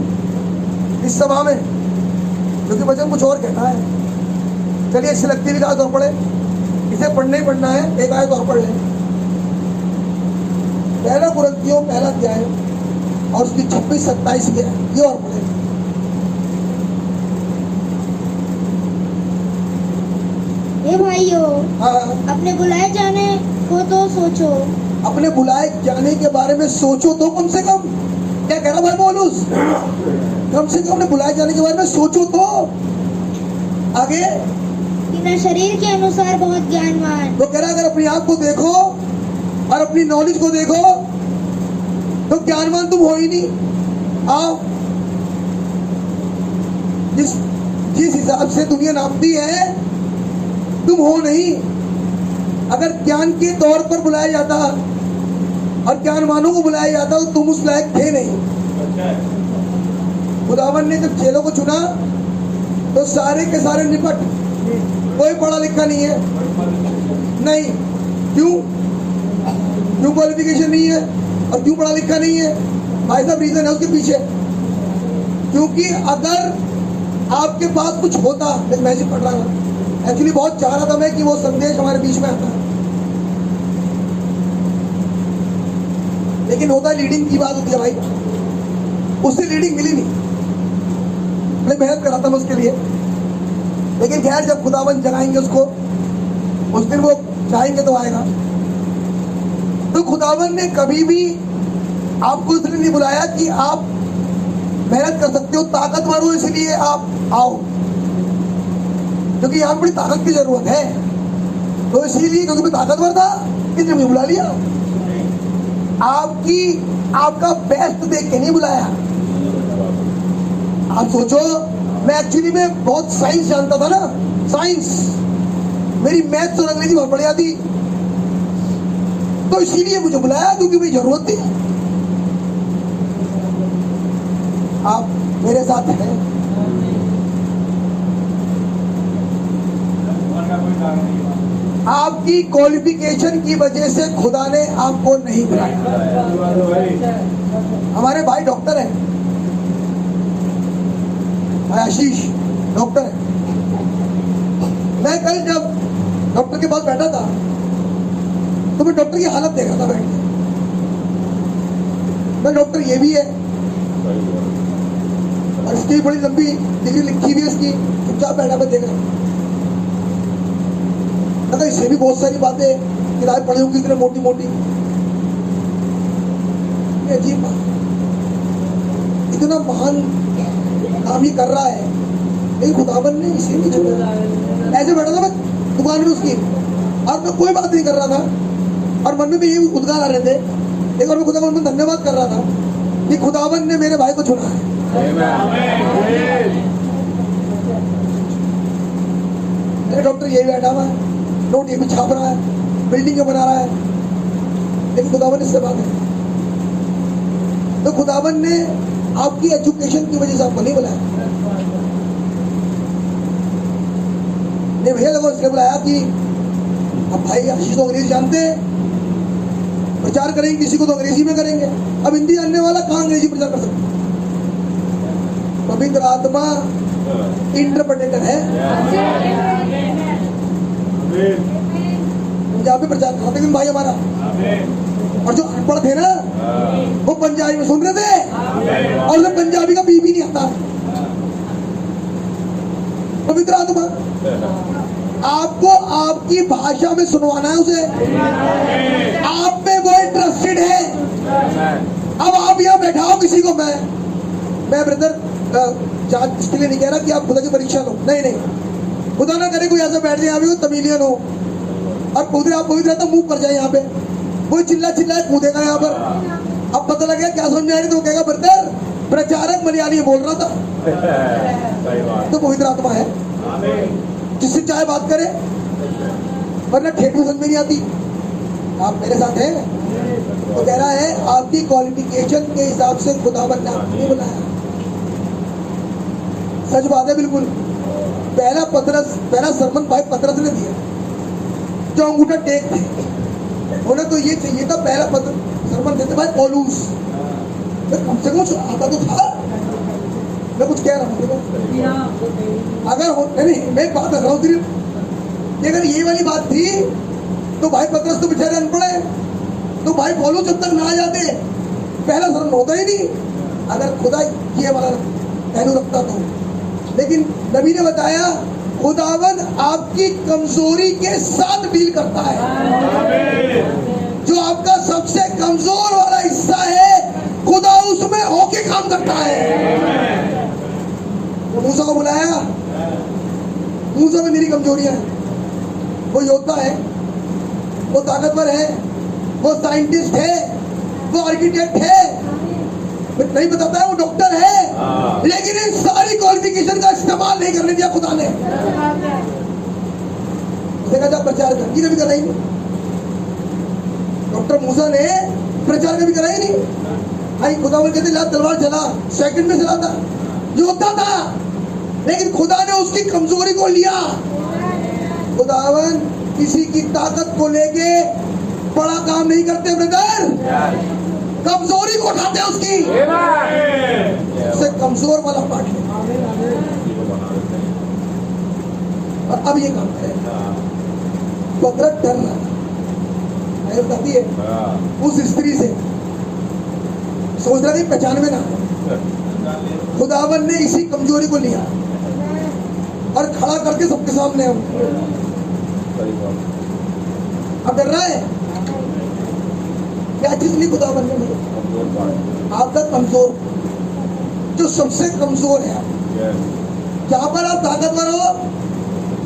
इस सभा में? क्योंकि वचन कुछ और कहता है। चलिए इससे लगती भी आयत और पढ़े, इसे पढ़ना ही पढ़ना है, एक आयत और पढ़ ले। पहला कुरिन्थियों पहला अध्याय और उसकी 26-27 की ये और पढ़े। हे भाइयों, हाँ, अपने बुलाए जाने को तो सोचो। अपने बुलाए जाने के बारे में सोचो तो कम से कम। क्या कह रहा भाई पौलुस? कम से कम अपने बुलाए जाने के बारे में सोचो तो। आगे कि न शरीर के अनुसार बहुत ज्ञानवान। वो कह रहा अगर अपने आप को देखो और अपनी नॉलेज को देखो तो ज्ञानवान तुम हो ही नहीं। आओ, जिस हिसाब से दुनिया नापती है तुम हो नहीं। अगर ज्ञान के तौर पर बुलाया जाता और ज्ञानवानों को बुलाया जाता तो तुम उस लायक थे नहीं। खुदावन ने जब चेलों को चुना तो सारे के सारे निपट, कोई पढ़ा लिखा नहीं है, नहीं। क्यों क्वालिफिकेशन नहीं है और क्यों पढ़ा लिखा नहीं है? भाई साहब रीजन है उसके पीछे। क्योंकि अगर आपके पास कुछ होता, मैं मैसेज पढ़ रहा था, एक्चुअली बहुत चाह रहा था मैं कि वो संदेश हमारे बीच में आता, लेकिन होता लीडिंग की बात होती है भाई, उससे लीडिंग मिली नहीं। मैं मेहनत कर रहा था मैं उसके लिए, लेकिन खैर जब खुदावन जगाएंगे उसको, उस दिन वो चाहेंगे तो आएगा। तो खुदावन ने कभी भी आपको इसलिए नहीं बुलाया कि आप मेहनत कर सकते हो, ताकतवर हो इसलिए आप आओ, क्योंकि यहाँ बड़ी ताकत की जरूरत है। तो इसीलिए क्योंकि मैं ताकतवर था इसलिए मुझे बुला लिया। आपका बेस्ट देख के नहीं बुलाया। आप सोचो, मैं एक्चुअली में बहुत साइंस जानता था ना, साइंस, मेरी मैथ्स और अंग्रेजी बहुत बढ़िया थी, तो इसीलिए मुझे बुलाया क्योंकि मेरी जरूरत थी। आप मेरे साथ हैं। आपकी क्वालिफिकेशन की वजह से खुदा ने आपको नहीं बुलाया। हमारे भाई डॉक्टर है, भाई आशीष डॉक्टर है। मैं कल जब डॉक्टर के पास बैठा था तो मैं डॉक्टर की हालत देख रहा था बैठ के। मैं डॉक्टर ये भी है और इसकी बड़ी लंबी डिग्री लिखी हुई है इसकी, चुपचाप बैठा मैं देख रहा हूँ। इससे भी बहुत सारी बातें किताब पढ़ी होगी इतने मोटी मोटी। अजीब बात, इतना महान काम ही कर रहा है, लेकिन खुदावन ने इसे नहीं छोड़ा। ऐसे बैठा था मैं दुकान में उसकी, और मैं कोई बात नहीं कर रहा था और मन में भी यही उद्गार आ रहे थे। एक और मैं खुदावन में धन्यवाद कर रहा था कि खुदावन ने मेरे भाई को चुना है। डॉक्टर यही बैठा हुआ है, नोट ये भी छाप रहा है, बिल्डिंग बना रहा है, लेकिन खुदावन इससे बात है। तो खुदावन ने आपकी एजुकेशन की वजह से आपको नहीं बुलाया, नहीं भैया देखो इसलिए बुलाया कि अब भाई आशीष तो अंग्रेजी जानते हैं, प्रचार करेंगे किसी को तो अंग्रेजी में करेंगे। अब हिंदी जानने वाला कहाँ अंग्रेजी प्रचार कर सकता? पवित्र आत्मा इंटरप्रेटर है, पंजाबी प्रचार करते लेकिन भाई हमारा। और जो अनपढ़ थे ना वो पंजाबी में सुन रहे थे और उन्हें पंजाबी का बी भी नहीं आता। पवित्र आत्मा आपको आपकी भाषा में सुनवाना है उसे, आप में वो इंटरेस्टेड है। अब आप यहाँ बैठाओ किसी को, मैं ब्रदर जांच इसके लिए नहीं कह रहा कि आप खुदा की परीक्षा लो, नहीं, खुदा ना करे कोई ऐसा बैठ जाए यहाँ पे तमिलियन हो और पवित्र तो मुंह कर जाए यहाँ पे, कोई चिल्ला कूदेगा यहाँ पर। अब पता लगे क्या समझ आएगी तो कहेगा ब्रदर प्रचारक मलयाली बोल रहा था। तो पवित्र आत्मा है जिससे चाहे बात करे, वरना ठेठ में समझ में नहीं आती। आप मेरे साथ हैं? तो कह रहा है आपकी क्वालिफिकेशन के हिसाब से खुदावन ने आपको नहीं बुलाया। सच बात है बिल्कुल। पहला सरमन भाई पतरस ने दिया, जो अंगूठा टेक थे, उन्हें तो ये चाहिए था पहला सरमन देते भाई पौलुस, कम से कम आता तो था। मैं कुछ कह रहा हूँ देखो, अगर हो नहीं मैं एक बात कर रहा हूँ सिर्फ कि अगर ये वाली बात थी तो भाई पतरस तो बेचारे अनपढ़ है, तो भाई पौलुस जब तक ना आ जाते पहला शरण होता ही नहीं, अगर खुदा ये वाला पहलू रखता तो। लेकिन नबी ने बताया खुदावन आपकी कमजोरी के साथ डील करता है। जो आपका सबसे कमजोर वाला हिस्सा है खुदा उसमें होके काम करता है। तो मूसा को बुलाया, मूसा में मेरी कमजोरियां हैं, वो योद्धा है, वो ताकतवर है, वो साइंटिस्ट है, वो आर्किटेक्ट है, नहीं बताता है वो डॉक्टर है, लेकिन इन सारी क्वालिफिकेशन का इस्तेमाल नहीं करने दिया खुदा ने। उसे कहा प्रचार कर, कभी करा ही नहीं। डॉक्टर मूसा ने प्रचार कभी करा ही नहीं। भाई खुदा वो कहते ला तलवार चला, सेकंड में चलाता, योद्धा था, लेकिन खुदा ने उसकी कमजोरी को लिया। खुदावन किसी की ताकत को लेके बड़ा काम नहीं करते ब्रदर, कमजोरी को उठाते हैं उसकी, उससे कमजोर वाला पार्ट है और अब ये काम करेगा। बकरत डर रहा था, बताती है उस स्त्री से, सोच रहा था पहचान में ना, खुदावन ने इसी कमजोरी को लिया और खड़ा करके सबके सामने अब डर रहा है क्या चीज नहीं खुदावन ने नहीं, आपका कमजोर जो सबसे कमजोर है, जहां पर आप ताकतवर हो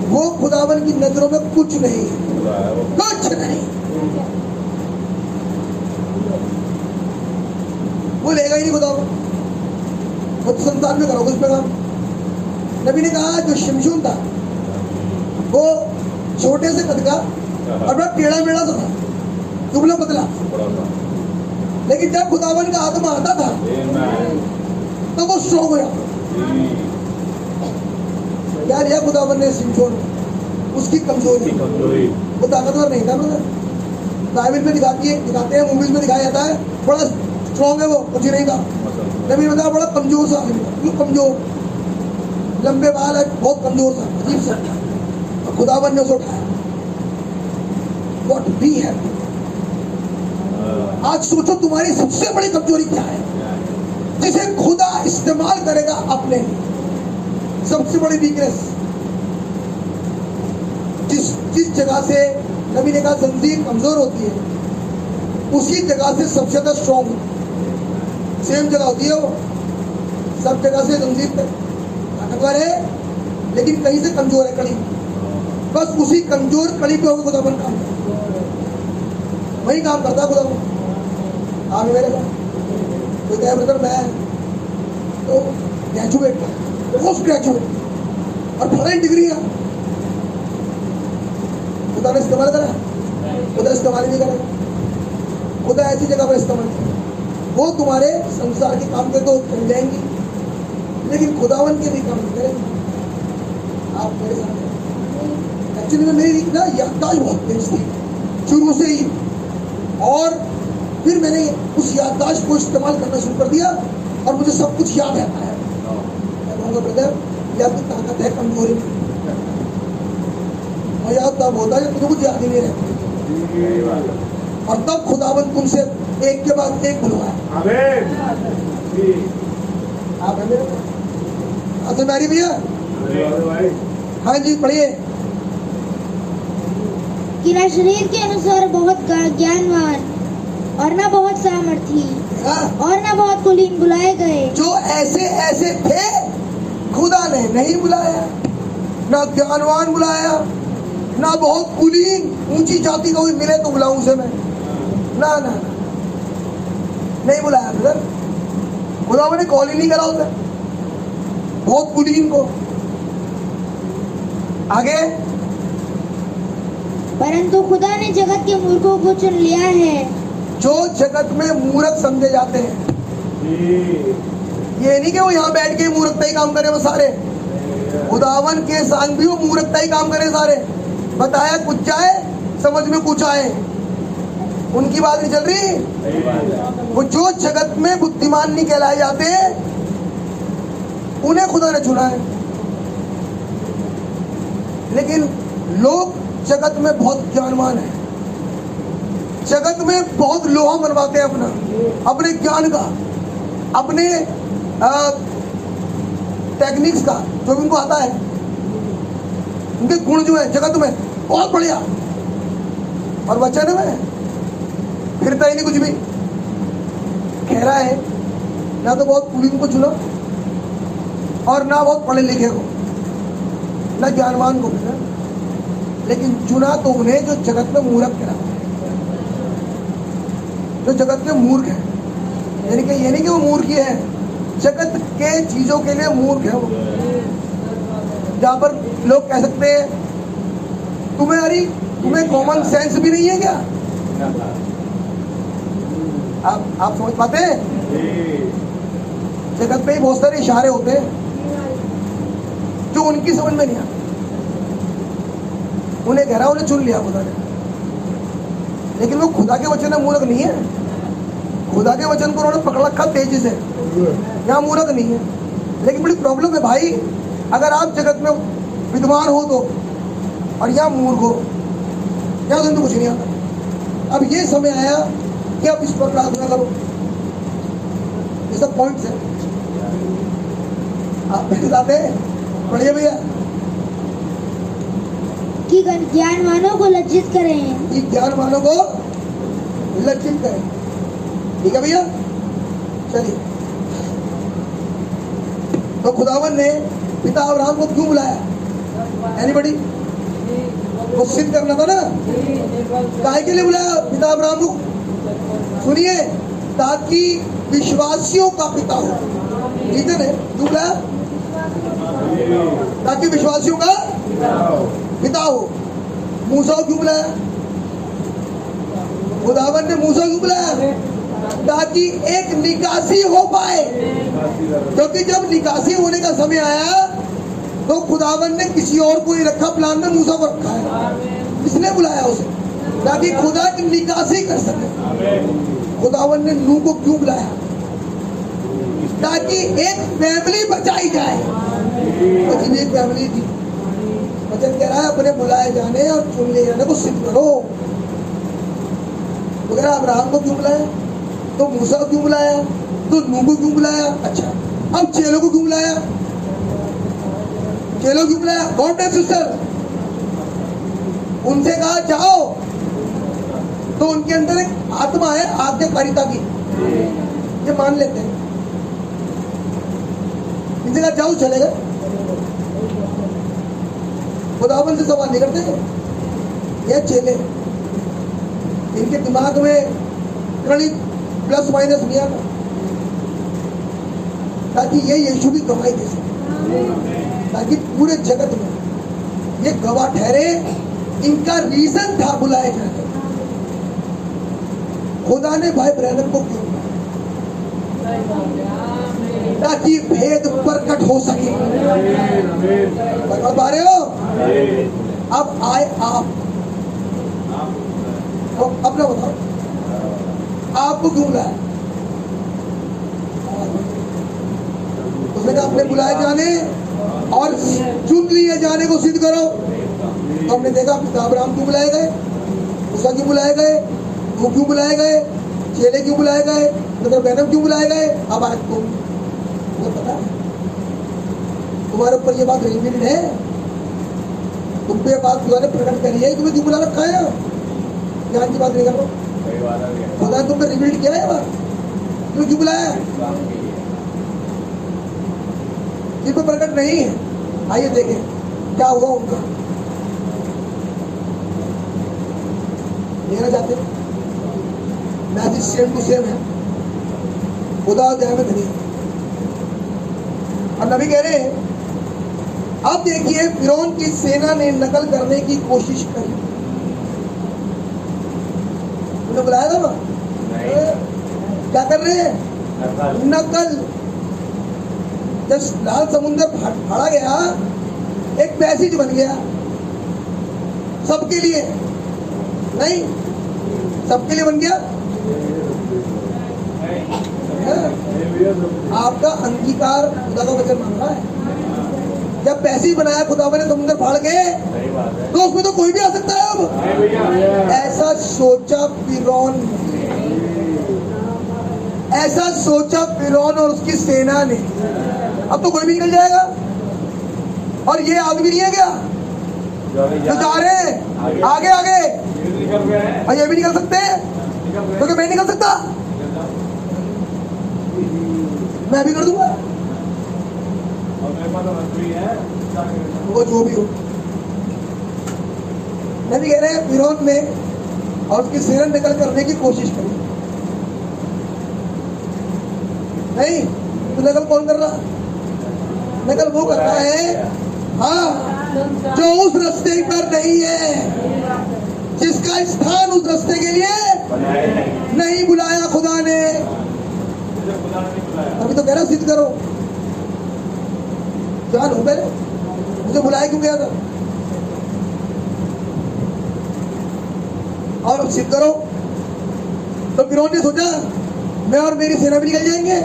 वो खुदावन की नजरों में कुछ नहीं, कुछ नहीं, वो लेगा ही नहीं खुदावन, वो तो संसार में करोगे उसमें काम। नबी ने कहा जो शिमशोन था वो छोटे से कद का और बड़ा टेढ़ा मेढ़ा सा था, दुबला पतला, लेकिन जब खुदावन का आत्मा आता था तो वो स्ट्रॉन्ग हो जाता। यार यह खुदावन ने शिमशोन उसकी कमजोरी, वो ताकतवर नहीं था ब्रदर, बाइबल में दिखाते हैं, मूवीज में दिखाया जाता है बड़ा स्ट्रॉन्ग है वो, कुछ नहीं था। नबी ने बताया बड़ा कमजोर सा आदमी, कमजोर, लंबे बाल है, बहुत कमजोर सा, अजीब सा, और खुदावन ने उसे उठाया। What we have। आज सोचो तुम्हारी सबसे बड़ी कमजोरी क्या है जिसे खुदा इस्तेमाल करेगा अपने लिए। सबसे बड़ी वीकनेस, जिस जगह से नबी ने कहा जंजीर कमजोर होती है उसी जगह से सबसे ज्यादा स्ट्रॉन्ग, सेम जगह होती है वो, सब जगह से जंजीर ताकतवर है लेकिन कहीं से कमजोर है कड़ी, बस उसी कमजोर कड़ी पे होकर खुदावन काम करता, वही काम करता खुदावन। आप मेरे को कोई कहे ब्रदर मैं तो ग्रेजुएट, पोस्ट ग्रेजुएट और फॉरेन डिग्री है, खुदा ने इस्तेमाल करा, खुदा इस्तेमाल नहीं करेगा। खुदा ऐसी जगह पर इस्तेमाल करेगा, वो तुम्हारे संसार के काम के तो चल जाएंगी लेकिन खुदावन के भी काम नहीं करेंगे। आप मेरे साथ एक्चुअली में मेरी ना याददाश्त बहुत तेज थी शुरू से ही, और फिर मैंने उस याददाश्त को इस्तेमाल करना शुरू कर दिया और मुझे सब कुछ याद रहता है। मैं कहूँगा ब्रदर यह तो ताकत है कमजोरी में, और याद तब होता है जब कुछ याद ही नहीं रहता, और तब खुदावन तुमसे एक के बाद एक बुलवाए। आप है मेरे अच्छा मैरी भैया, हाँ जी पढ़िए। कि न शरीर के अनुसार बहुत ज्ञानवान और न बहुत सामर्थी और न बहुत कुलीन बुलाए गए, जो ऐसे ऐसे थे खुदा ने नहीं बुलाया, ना ज्ञानवान बुलाया, ना बहुत कुलीन ऊंची जाति का कोई मिले तो बुलाऊं उसे मैं, ना ना नहीं बुलाया ब्रदर। खुदा ने कॉल ही नहीं करा उसे बहुत कुलीन को। आगे, परंतु खुदा ने जगत के मूर्खों को चुन लिया है, जो जगत में मूर्ख समझे जाते हैं। ये नहीं कि वो यहाँ बैठ के मूर्खता ही काम करे वो सारे, खुदावन के संग भी वो मूर्खता ही काम करे सारे। बताया कुछ जाए समझ में कुछ आए, उनकी बात नहीं चल रही। वो जो जगत में बुद्धिमान नहीं कहलाए जाते उन्हें खुदा ने चुना है। लेकिन लोग जगत में बहुत ज्ञानवान है, जगत में बहुत लोहा मनवाते हैं अपने ज्ञान का, अपने टेक्निक्स का, जो भी उनको आता है, उनके गुण जो है जगत में बहुत बढ़िया, और वचन में फिरता ही नहीं कुछ भी। कह रहा है ना तो बहुत कुलीन को चुना और ना बहुत पढ़े लिखे को, ना ज्ञानवान को चुना, लेकिन चुना तो उन्हें जो जगत में मूर्ख करा, जो जगत में मूर्ख है। यानी कि ये नहीं कि वो मूर्ख ही है, जगत के चीजों के लिए मूर्ख है वो। जहां पर लोग कह सकते हैं तुम्हें कॉमन सेंस भी नहीं है क्या? आप समझ पाते हैं? जगत में ही बहुत सारे इशारे होते हैं जो उनकी समझ में नहीं आते। उन्हें कह रहा, उन्हें चुन लिया खुदा ने, लेकिन वो खुदा के वचन में मूर्ख नहीं है। खुदा के वचन को उन्होंने पकड़ रखा तेजी से, यहाँ मूर्ख नहीं है। लेकिन बड़ी प्रॉब्लम है भाई, अगर आप जगत में विद्वान हो तो, और यहाँ मूर्ख हो, यहाँ तो कुछ नहीं आता। अब ये समय आया कि आप इस पर प्रार्थना करो। ये सब पॉइंट्स है, आप मेरे साथ हैं, पढ़िए भैया। कि ज्ञानवानों को लज्जित करें, कि ज्ञानवानों को लज्जित करें। ठीक है भैया, चलिए। तो खुदावन ने पिता अब्राहम को क्यों बुलाया? एनीबॉडी? वो सिद्ध करना था ना, काहे के लिए बुलाया पिता अब्राहम को? सुनिए, ताकि विश्वासियों का पिता हो। रीजन है क्यों बुलाया? ताकि विश्वासियों का पिता हो। मूसा को क्यों बुलाया? खुदावन ने मूसा क्यों बुलाया? ताकि एक निकासी हो पाए, क्योंकि जब निकासी होने का समय आया तो खुदावन ने किसी और को ही रखा, प्लान में मूसा को रखा है। इसने बुलाया उसे ताकि खुदा की निकासी कर सके। खुदावन ने नूह को क्यों बुलाया? ताकि एक फैमिली बचाई जाए। एक फैमिली थी। वचन कह रहा है अपने बुलाए जाने और चुन लिए जाने को सिद्ध करो। अगर अब्राहम को क्यों बुलाया, तो मूसा को क्यों बुलाया, तो नूह को क्यों बुलाया? अच्छा, अब चेलों को क्यों बुलाया? चेलों क्यों बुलाया? गॉड सिस्टर, उनसे कहा जाओ, तो उनके अंदर एक आत्मा है आज्ञाकारिता की, ये मान लेते हैं। इनसे कहा जाओ, चले गए। खुदावन से सवाल नहीं करते। ये चेले, इनके दिमाग में गणित प्लस माइनस नहीं आता, ताकि ये यीशु की गवाही दे सके, ताकि पूरे जगत में ये गवाह ठहरे। इनका रीजन था बुलाए जाने। खुदा ने भाई ब्रैनम को क्यों बुलाया? ताकि भेद प्रकट हो सके। पा रहे हो? अब आए आप, तो अपना बताओ, आपको क्यों बुलाया? उसने कहा अपने बुलाए जाने और चुन लिए जाने को सिद्ध करो। तो हमने देखा पिता अब्राहम क्यों बुलाए गए, मूसा क्यों बुलाए गए, वो क्यों बुलाए गए, चेले क्यों बुलाए गए, मतलब बैनम क्यों बुलाए गए। अब आज तुम्हें पता है, तुम्हारे ऊपर ये बात रिवील्ड है, तुम पे बात खुदा ने प्रकट करी है, तुम्हें क्यों बुला रखा है? ज्ञान की बात नहीं कर रहा, खुदा ने तुम पे रिवील्ड किया है बात, तुम्हें क्यों बुलाया? जिन पर प्रकट नहीं है। आइए देखें क्या हुआ उनका। लेना चाहते मैसेज सेम टू सेम है, खुदा दया में धनी। और नबी कह रहे हैं, अब देखिए फिरौन की सेना ने नकल करने की कोशिश करी। उन्हें बुलाया था ना, क्या कर रहे हैं? नकल। जब लाल समुद्र फाड़ा गया, एक पैसेज बन गया सबके लिए, नहीं सबके लिए बन गया। आपका अंगीकार खुदा का वचन मान रहा है। जब पैसे ही बनाया खुदा ने समुद्र फाड़ के, सही बात है। तो उसमें तो कोई भी आ सकता है। अब ऐसा सोचा फिरौन, ऐसा सोचा फिरौन और उसकी सेना ने, अब तो कोई भी निकल जाएगा। और ये आदमी नहीं है क्या जो जा रहे हैं आगे आगे, और ये भी निकल सकते हैं, क्योंकि मैं निकल सकता, मैं भी कर दूंगा। वो जो भी हो, मैं भी कह रहे हैं फिरौन ने और उसकी सेना निकल करने की कोशिश करी। नहीं तो नकल कौन कर रहा? नकल वो कर रहा है, हाँ, जो उस रास्ते पर नहीं है, जिसका स्थान उस रास्ते के लिए नहीं बुलाया खुदा ने। अभी तो कह रहा सिद्ध करो, जान हो पहले मुझे बुलाया क्यों गया था, और अब सिद्ध करो। तो फिरौन ने सोचा मैं और मेरी सेना भी निकल जाएंगे,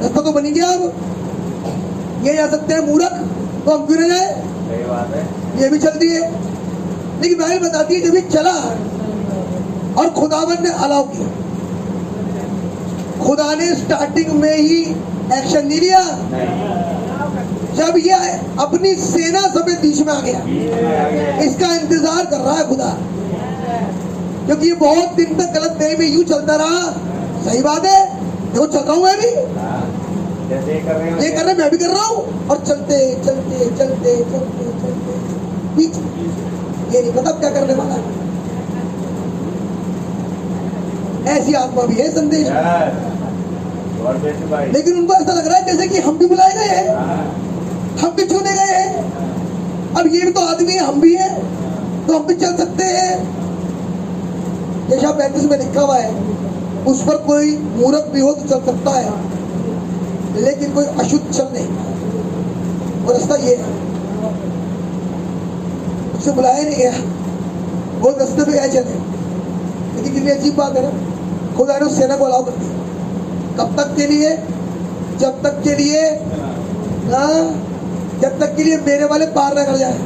रास्ता तो बनी गया। अब ये जा सकते हैं मूर्ख, तो हम क्यों न जाए? सही बात है। ये भी चलती है, लेकिन बाइबल बताती है जब ये चला और खुदावन ने अलाउ किया, खुदा ने स्टार्टिंग में ही एक्शन नहीं लिया। जब ये अपनी सेना समेत बीच में आ गया, इसका इंतजार कर रहा है खुदा, क्योंकि ये बहुत दिन तक गलत वे में यूं चलता रहा। सही बात है, जो चल रहा हूं मैं भी, जैसे ये कर रहे हैं, ये कर रहे मैं भी कर रहा हूं, और चलते चलते चलते चलते चलते बीच में ये नहीं पता क्या करने वाला है। ऐसी आत्मा भी है संदेश, लेकिन उनको ऐसा लग रहा है जैसे कि हम भी बुलाए गए हैं, हम भी चुने गए हैं। अब ये भी तो आदमी है, हम भी हैं, तो हम भी चल सकते हैं। यशा 35 में लिखा हुआ है, उस पर कोई मूर्ख भी हो तो चल सकता है, लेकिन कोई अशुद्ध चल नहीं। और रास्ता ये है, उसे बुलाया नहीं गया, वो रास्ते पे गए चले। लेकिन कितनी अजीब बात है ना, खुदा ने उस सेना को अलाउ कर दिया। कब तक के लिए? जब तक के लिए ना, जब तक के लिए मेरे वाले पार न कर जाए।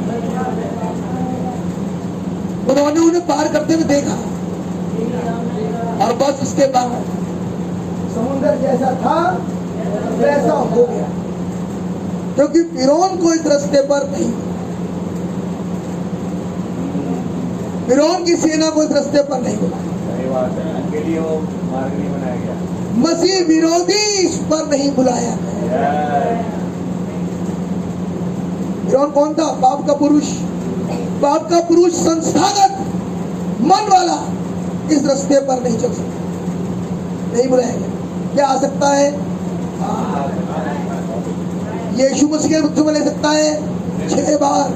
उन्होंने उन्हें पार करते हुए देखा, और बस उसके बाद समुद्र जैसा था वैसा हो गया, क्योंकि फिरौन को इस रास्ते पर नहीं, फिरौन की सेना को इस रास्ते पर नहीं बुलाया। सही बात है, उनके लिए वो मार्ग नहीं बनाया गया। मसीह विरोधी इस पर नहीं बुलाया गया। फिरौन कौन था? पाप का पुरुष, पाप का पुरुष संस्थागत मन वाला इस रास्ते पर नहीं चल सकता, नहीं बुलाया गया। क्या आ सकता है? यीशु मसीह के बपतिस्मा ले सकता है 6 बार।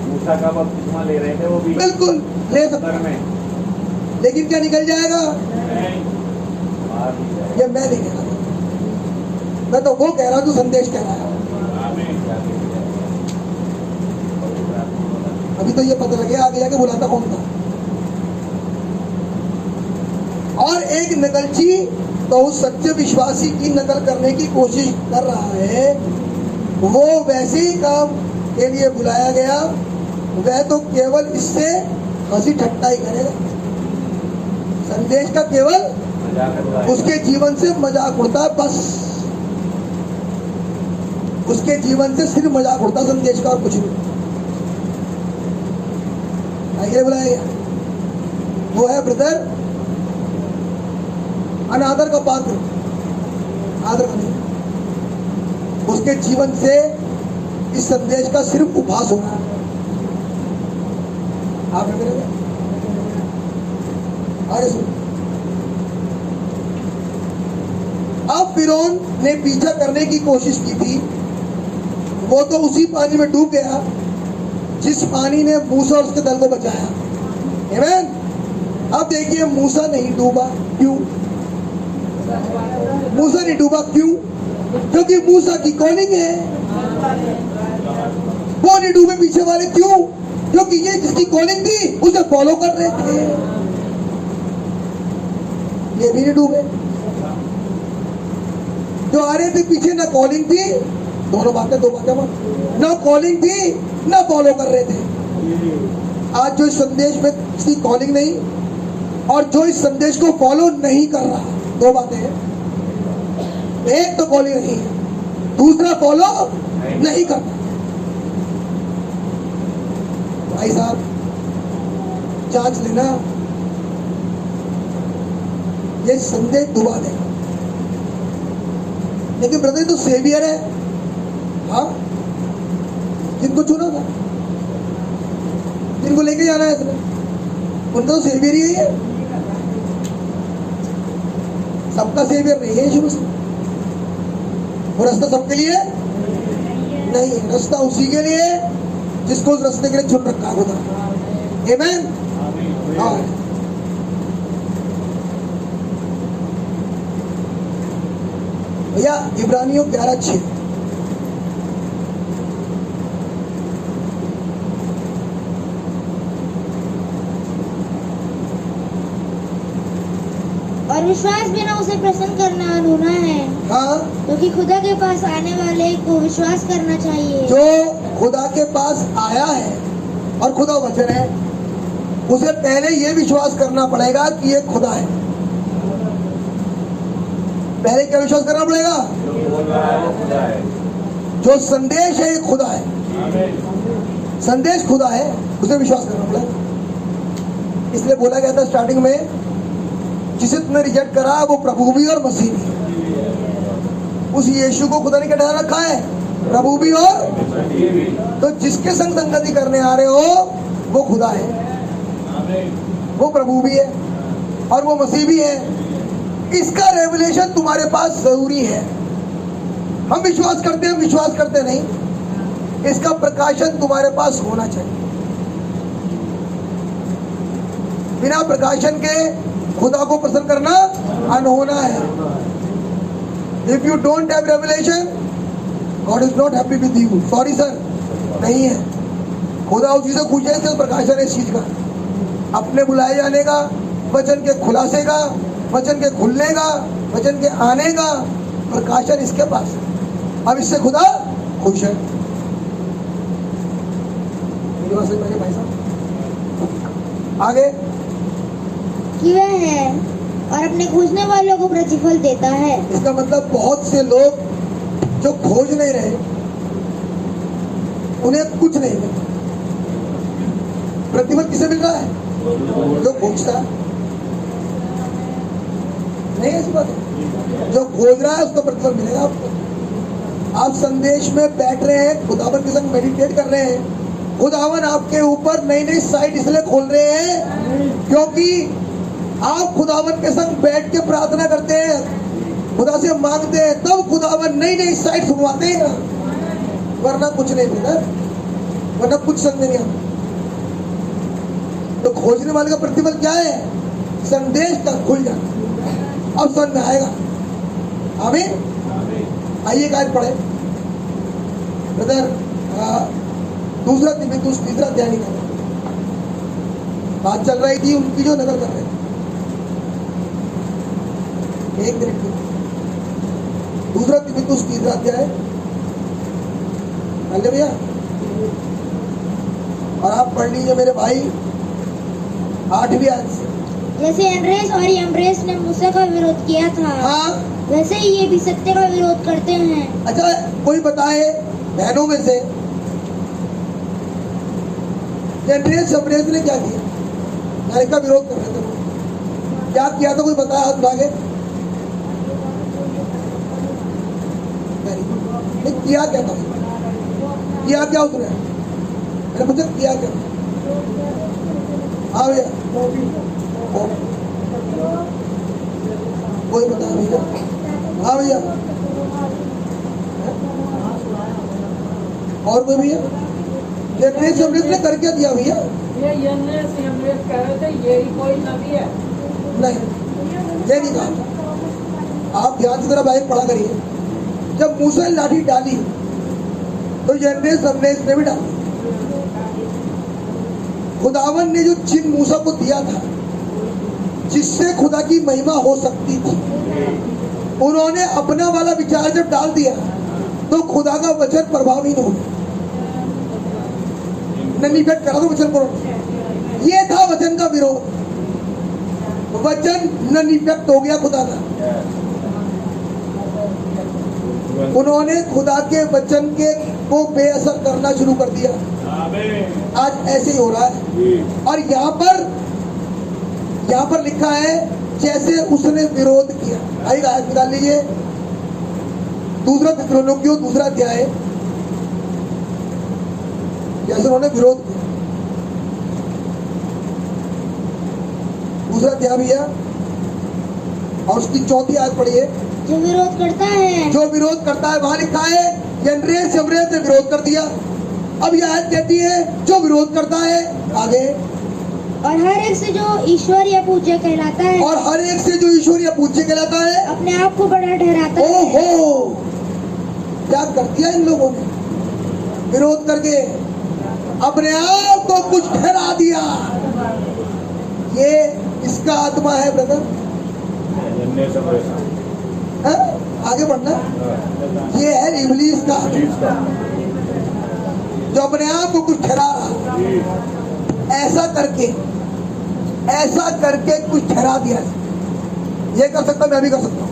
मूसा का बपतिस्मा ले रहे थे वो भी, बिल्कुल ले सकता घर है, में। लेकिन क्या निकल जाएगा? ये मैं नहीं कह रहा, मैं तो वो कह रहा हूं जो संदेश कह रहा है। अभी तो ये पता लगे आगे जाके बुलाता कौन था। और एक नकलची तो उस सच्चे विश्वासी की नकल करने की कोशिश कर रहा है, वो वैसे ही काम के लिए बुलाया गया, वह तो केवल इससे हंसी ठट्टा ही करेगा। संदेश का केवल उसके जीवन से मजाक उड़ता है, बस उसके जीवन से सिर्फ मजाक उड़ता संदेश का, और कुछ नहीं। आइए बुलाया गया, वो है ब्रदर अनादर का पात्र, आदर का नहीं। उसके जीवन से इस संदेश का सिर्फ उपहास होना है। आप करेंगे आगे सुन। अब फिरौन ने पीछा करने की कोशिश की थी, वो तो उसी पानी में डूब गया जिस पानी ने मूसा और उसके दल को बचाया। आमीन। अब देखिए मूसा नहीं डूबा, क्यों? मूसा नहीं डूबा क्यों? क्योंकि मूसा की कॉलिंग है। वो नहीं डूबे पीछे वाले, क्यों? क्योंकि ये जिसकी कॉलिंग थी उसे फॉलो कर रहे थे, ये भी नहीं डूबे। जो आ रहे थे पीछे, ना कॉलिंग थी, दो बातें ना कॉलिंग थी ना फॉलो कर रहे थे। आज जो इस संदेश में किसी कॉलिंग नहीं और जो इस संदेश को फॉलो नहीं कर रहा, दो बातें हैं। एक तो कॉलिंग नहीं, दूसरा फॉलो नहीं करता। भाई साहब जांच लेना, ये संदेश डुबा देगा। लेकिन ब्रदर तो सेवियर है, हाँ, जिनको चुना था, जिनको लेके जाना है इसने, उनका तो सेवियर ही है। सबका सेवियर नहीं है यीशु मसीह। वो रास्ता सबके लिए नहीं है, रास्ता उसी के लिए जिसको उस रास्ते के लिए चुन रखा होता। आमीन। हाँ, भैया इब्रानियों 11:6, और विश्वास बिना उसे प्रसन्न करना अनहोना है, हाँ, क्योंकि खुदा के पास आने वाले को विश्वास करना चाहिए। जो खुदा के पास आया है और खुदा वचन है, उसे पहले ये विश्वास करना पड़ेगा कि ये खुदा है। पहले क्या विश्वास करना पड़ेगा? जो बोल रहा है वो खुदा है। जो संदेश है ये खुदा है, संदेश खुदा है, उसे विश्वास करना पड़ेगा। इसलिए बोला गया था स्टार्टिंग में, जिसे तुमने रिजेक्ट करा वो प्रभु भी और मसीह भी। उस यीशु को खुदा ने क्या ठहरा रखा है? प्रभु भी और। तो जिसके संग संगति करने आ रहे हो वो खुदा है, वो प्रभु भी है और वो मसीह भी है। इसका रेवलेशन तुम्हारे पास जरूरी है। हम विश्वास करते हैं, विश्वास करते नहीं, इसका प्रकाशन तुम्हारे पास होना चाहिए। बिना प्रकाशन के खुदा को प्रसन्न करना अनहोना है। If you don't have revelation, God is not happy with you. Sorry sir, नहीं है। खुदा उसी से खुश है, इसका प्रकाशन है इस चीज का, अपने बुलाए जाने का, वचन के खुलासे का, वचन के खुलने का, वचन के आने का प्रकाशन इसके पास है। अब इससे खुदा खुश है। मेरी बात समझ में आई भाई साहब? आगे कि वह है और अपने खोजने वालों को प्रतिफल देता है। इसका मतलब बहुत से लोग जो खोज नहीं रहे, उन्हें कुछ नहीं मिला। प्रतिफल किसे मिल रहा है? जो खोजता है। नहीं ऐसी बात है, जो खोज रहा है उसका प्रतिफल मिलेगा आपको। आप संदेश में बैठ रहे हैं, खुदावन के संग मेडिटेट कर रहे हैं, खुदावन आपके ऊपर नई नई साइट इसलिए खोल रहे हैं क्योंकि आप खुदावन के संग बैठ के प्रार्थना करते हैं, खुदा से मांगते हैं, तब खुदावन नई नई साइट सुनवाते हैं। वरना कुछ नहीं मिला, वरना कुछ समझ नहीं आता। तो खोजने वाले का प्रतिफल क्या है? संदेश तक खुल जाना, अब समझ में आएगा। आमीन। आइए गाइड पढ़े ब्रदर। दूसरा तिमुथियुस तीसरा अध्याय निकाला। बात चल रही थी उनकी जो नकल कर रहे थे। एक मिनट की दूसरा तिमुथियुस तीसरा अध्याय मान भैया, और आप पढ़ लीजिए मेरे भाई 8वीं आयत से। जैसे एंड्रेस और यम्ब्रेस ने मूसा का विरोध किया था, हाँ, वैसे ही ये भी सत्य का विरोध करते हैं। अच्छा कोई बताए बहनों में से एंड्रेस यम्ब्रेस ने क्या किया? नारी का विरोध कर रहे थे, क्या किया था? कोई बताया हाथ उठा के? नहीं, किया क्या था? किया क्या उसने? अरे मुझे किया क्या? हाँ भैया, कोई बता भैया? हाँ भैया, और कोई भैया? एंड्रेस यम्ब्रेस ने कर क्या दिया भैया? ये यम्ब्रेस कह रहे थे यही कोई नबी है। नहीं, ये नहीं कहा। आप ध्यान से जरा भाई पढ़ा करिए। जब मूसा ने लाठी डाली तो यम्ब्रेस ने भी डाली। खुदावन ने जो चिन्ह मूसा को दिया था, जिससे खुदा की महिमा हो सकती थी, उन्होंने अपना वाला विचार जब डाल दिया तो खुदा का वचन प्रभावहीन हो गया, नन इफेक्ट करा दो वचन को। ये था वचन का विरोध, वचन नन इफेक्ट हो गया खुदा का। उन्होंने खुदा के वचन के को बेअसर करना शुरू कर दिया। आज ऐसे ही हो रहा है। और यहाँ पर लिखा है जैसे उसने विरोध किया। आइए आयत निकाल लीजिए, दूसरा थिस्सलुनीकियों दूसरा अध्याय, जैसे उन्होंने विरोध किया। दूसरा अध्याय भैया, और उसकी चौथी आयत पढ़िए। जो विरोध करता है, जो विरोध करता है, वहां लिखा है यन्नेस यम्रेस ने विरोध कर दिया। अब यह आयत कहती है जो विरोध करता है, आगे, और हर एक से जो ईश्वर या पूज्य कहलाता है, और हर एक से जो ईश्वर या पूज्य कहलाता है, अपने आप को बड़ा ठहराता है। ओहो, क्या कर दिया इन लोगों ने, विरोध करके अपने आप को कुछ ठहरा दिया। ये इसका आत्मा है ब्रदर। आगे बढ़ना, ये है इब्लीस का, जो अपने आप को कुछ ठहरा रहा, ऐसा करके कुछ ठहरा दिया। ये कर सकता, मैं भी कर सकता हूँ।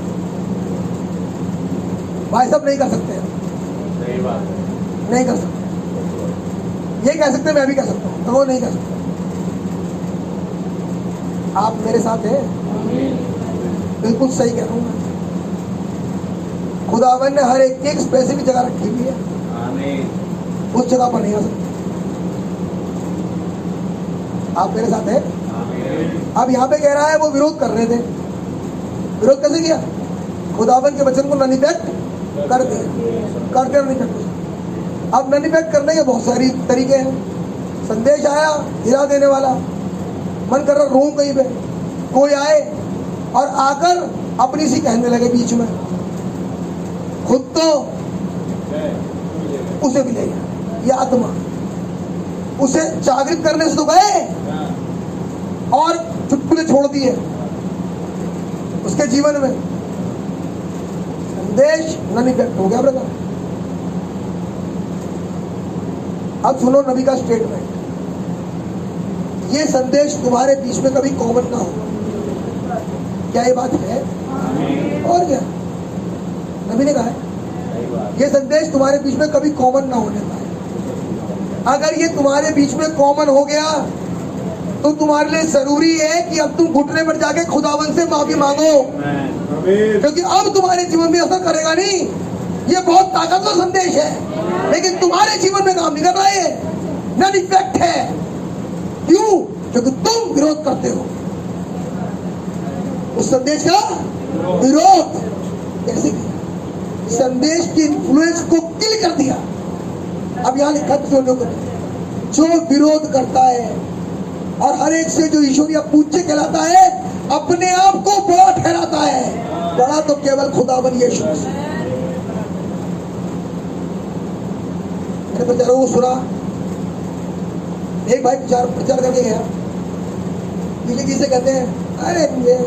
भाई सब नहीं कर सकते, नहीं कर सकते। ये कह सकते मैं भी कर सकता हूँ, तो वो नहीं कर सकता। आप मेरे साथ हैं, बिल्कुल सही कह रहा हूँ मैं। खुदावन ने हर एक की एक स्पेसिफिक जगह रखी हुई है, उस जगह पर नहीं आ सकते। आप मेरे साथ हैं। अब यहाँ पे कह रहा है वो विरोध कर रहे थे। विरोध कैसे किया? खुदावन के वचन को नन इफेक्ट कर दिया, करते नन इफेक्ट। अब नन इफेक्ट करने के बहुत सारी तरीके हैं। संदेश आया हिला देने वाला, मन कर रहा रो कहीं पे, कोई आए और आकर अपनी सी कहने लगे बीच में, खुद तो उसे भी ले गया। ये आत्मा उसे जागृत करने से तो गए और चुटकुले छोड़ दिए उसके जीवन में। संदेश नन इफेक्ट हो गया ब्रदर। अब सुनो नबी का स्टेटमेंट, ये संदेश तुम्हारे बीच में कभी कॉमन ना हो। क्या ये बात है? और क्या नबी ने कहा है, ये संदेश तुम्हारे बीच में कभी कॉमन ना होने पाए। अगर ये तुम्हारे बीच में कॉमन हो गया तो तुम्हारे लिए जरूरी है कि अब तुम घुटने पर जाके खुदावन से माफी मांगो, क्योंकि अब तुम्हारे जीवन में असर करेगा नहीं। ये बहुत ताकतवर संदेश है, लेकिन तुम्हारे जीवन में काम नहीं कर रहा है, नन इफेक्ट है। क्यों? क्योंकि तुम विरोध करते हो उस संदेश का। विरोध कैसे किया? संदेश की इन्फ्लुएंस को किल कर दिया। अब यहाँ लिखा जो विरोध करता है और हर एक से जो ईश्वर या पूज्य कहलाता है, अपने आप को बड़ा ठहराता है। बड़ा तो केवल खुदावन यीशु मसीह। मैंने प्रचारों को सुना, एक भाई प्रचार करके गया, पीछे किसे कहते हैं, अरे ये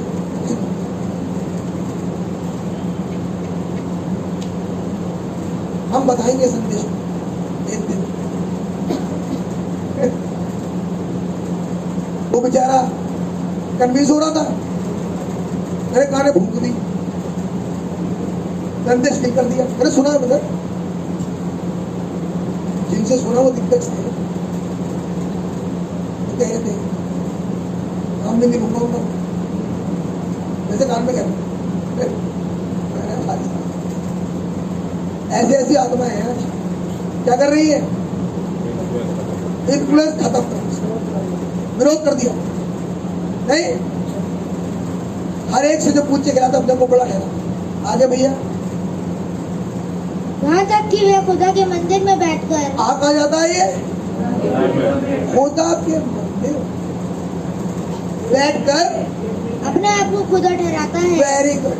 हम बताएंगे संदेश एक दिन। वो बेचारा कन्फ्यूज हो रहा था, मेरे कान में भूख दी, संदेश क्लिक कर दिया। मैंने सुना है मतलब, जिनसे सुना वो दिक्कत से कह रहे थे काम में नहीं रुका, जैसे कान में कह ऐसी ऐसी आत्माएं हैं क्या कर रही है, इन्फ्लुएंस खत्म कर, विरोध कर दिया। नहीं, हर एक से जो पूछे गया था अपने को बड़ा ठहरा। आगे भैया, वहाँ तक कि वे खुदा के मंदिर में बैठकर, कहा जाता है ये खुदा के मंदिर बैठकर अपने आप को खुदा ठहराता है। Very good.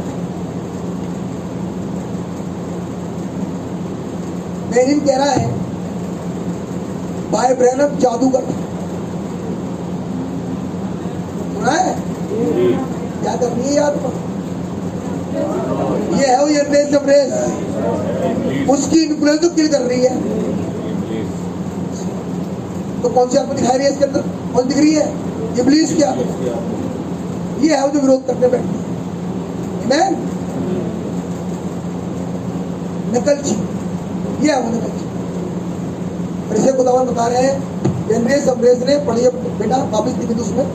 मेरिन कह रहा है भाई ब्रैनम जादूगर था। सुना है? क्या करनी है आत्मा? रेस जब रेस उसकी इन्फ्लुएंस तो किल कर रही है, तो कौन सी आत्मा दिखाई रही है इसके अंदर? कौन दिख रही है? इब्लीस की आत्मा। ये है वो जो विरोध करने बैठती है। आमीन। नकलची, ये है वो नकलची। और इसे खुदावन बता रहे हैं यम्रेस अम्रेस ने, पढ़िए बेटा वापिस दिखी उसमें।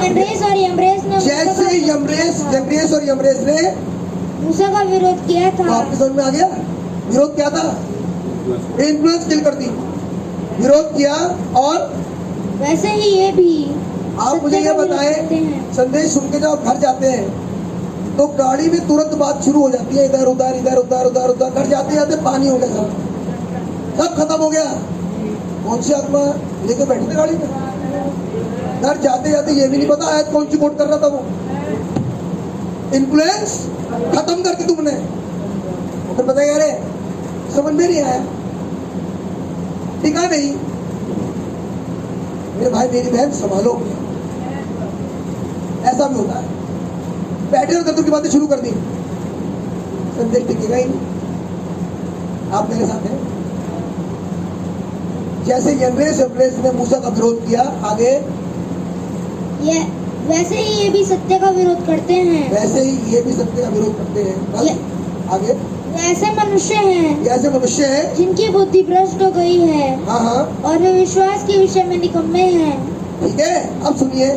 यम्रेस और यम्रेस ने जैसे यम्रेस और यम्रेस ने मूसा का विरोध किया था। आपकी समझ में आ गया? विरोध क्या था? इन्फ्लुएंस किल करती, विरोध किया। और वैसे ही ये भी आप मुझे ये बताएं, संदेश सुन के जब आप घर जाते हैं तो गाड़ी में तुरंत बात शुरू हो जाती है, इधर उधर इधर उधर उधर उधर। घर जाते जाते पानी हो गया, सब खत्म हो गया। कौन सी आत्मा लेके बैठे थे गाड़ी में? घर जाते जाते ये भी नहीं पता आयत कौन सी कोट कर रहा था वो। इन्फ्लुएंस खत्म कर दी तुमने। फिर बताइए अरे समझ में नहीं आया, टिका नहीं। मेरे भाई मेरी बहन संभालो, ऐसा भी होता है। बैठे और की बातें शुरू कर दी, संदेश टिकेगा ही नहीं। आप मेरे साथ हैं? जैसे यम्रेस ने मूसा का विरोध किया, आगे वैसे ही ये भी सत्य का विरोध करते हैं। वैसे ही ये भी सत्य का विरोध करते हैं। आगे ऐसे मनुष्य हैं जिनकी बुद्धि भ्रष्ट हो गई है। हाँ। और वे विश्वास के विषय में निकम्मे हैं। ठीक है, अब सुनिए,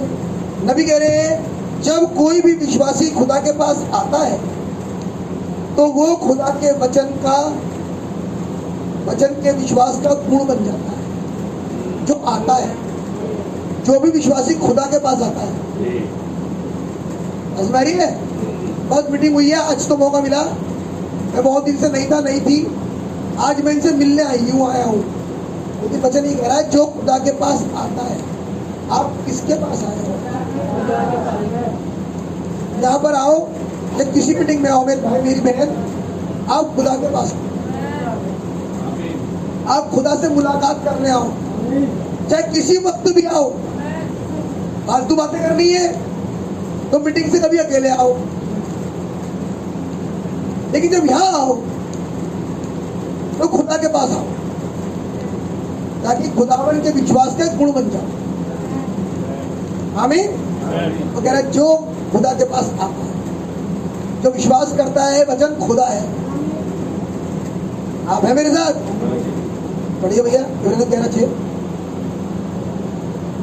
नबी कह रहे हैं जब कोई भी विश्वासी खुदा के पास आता है तो वो खुदा के वचन के विश्वास का गुण बन जाता है। जो आता है, जो भी विश्वासी खुदा के पास आता है, है बहुत मीटिंग हुई है, आज तो मौका मिला, मैं बहुत दिन से नहीं थी, आज मैं इनसे मिलने आया हूँ। लेकिन वचन ये कह रहा है जो खुदा के पास आता है। आप किसके पास आए हो? यहाँ पर आओ या किसी मीटिंग में आओ मेरे भाई मेरी बहन, आप खुदा के पास, आप खुदा से मुलाकात करने आओ, चाहे किसी वक्त भी आओ। फालतू बातें करनी है तो मीटिंग से कभी अकेले आओ, लेकिन जब यहाँ आओ तो खुदा के पास आओ, ताकि खुदावन के विश्वास का गुण बन जाओ। आमीन। तो कह रहा है जो खुदा के पास आता है, जो विश्वास करता है वचन खुदा है। आप है मेरे साथ? पढ़िए भैया, कहना चाहिए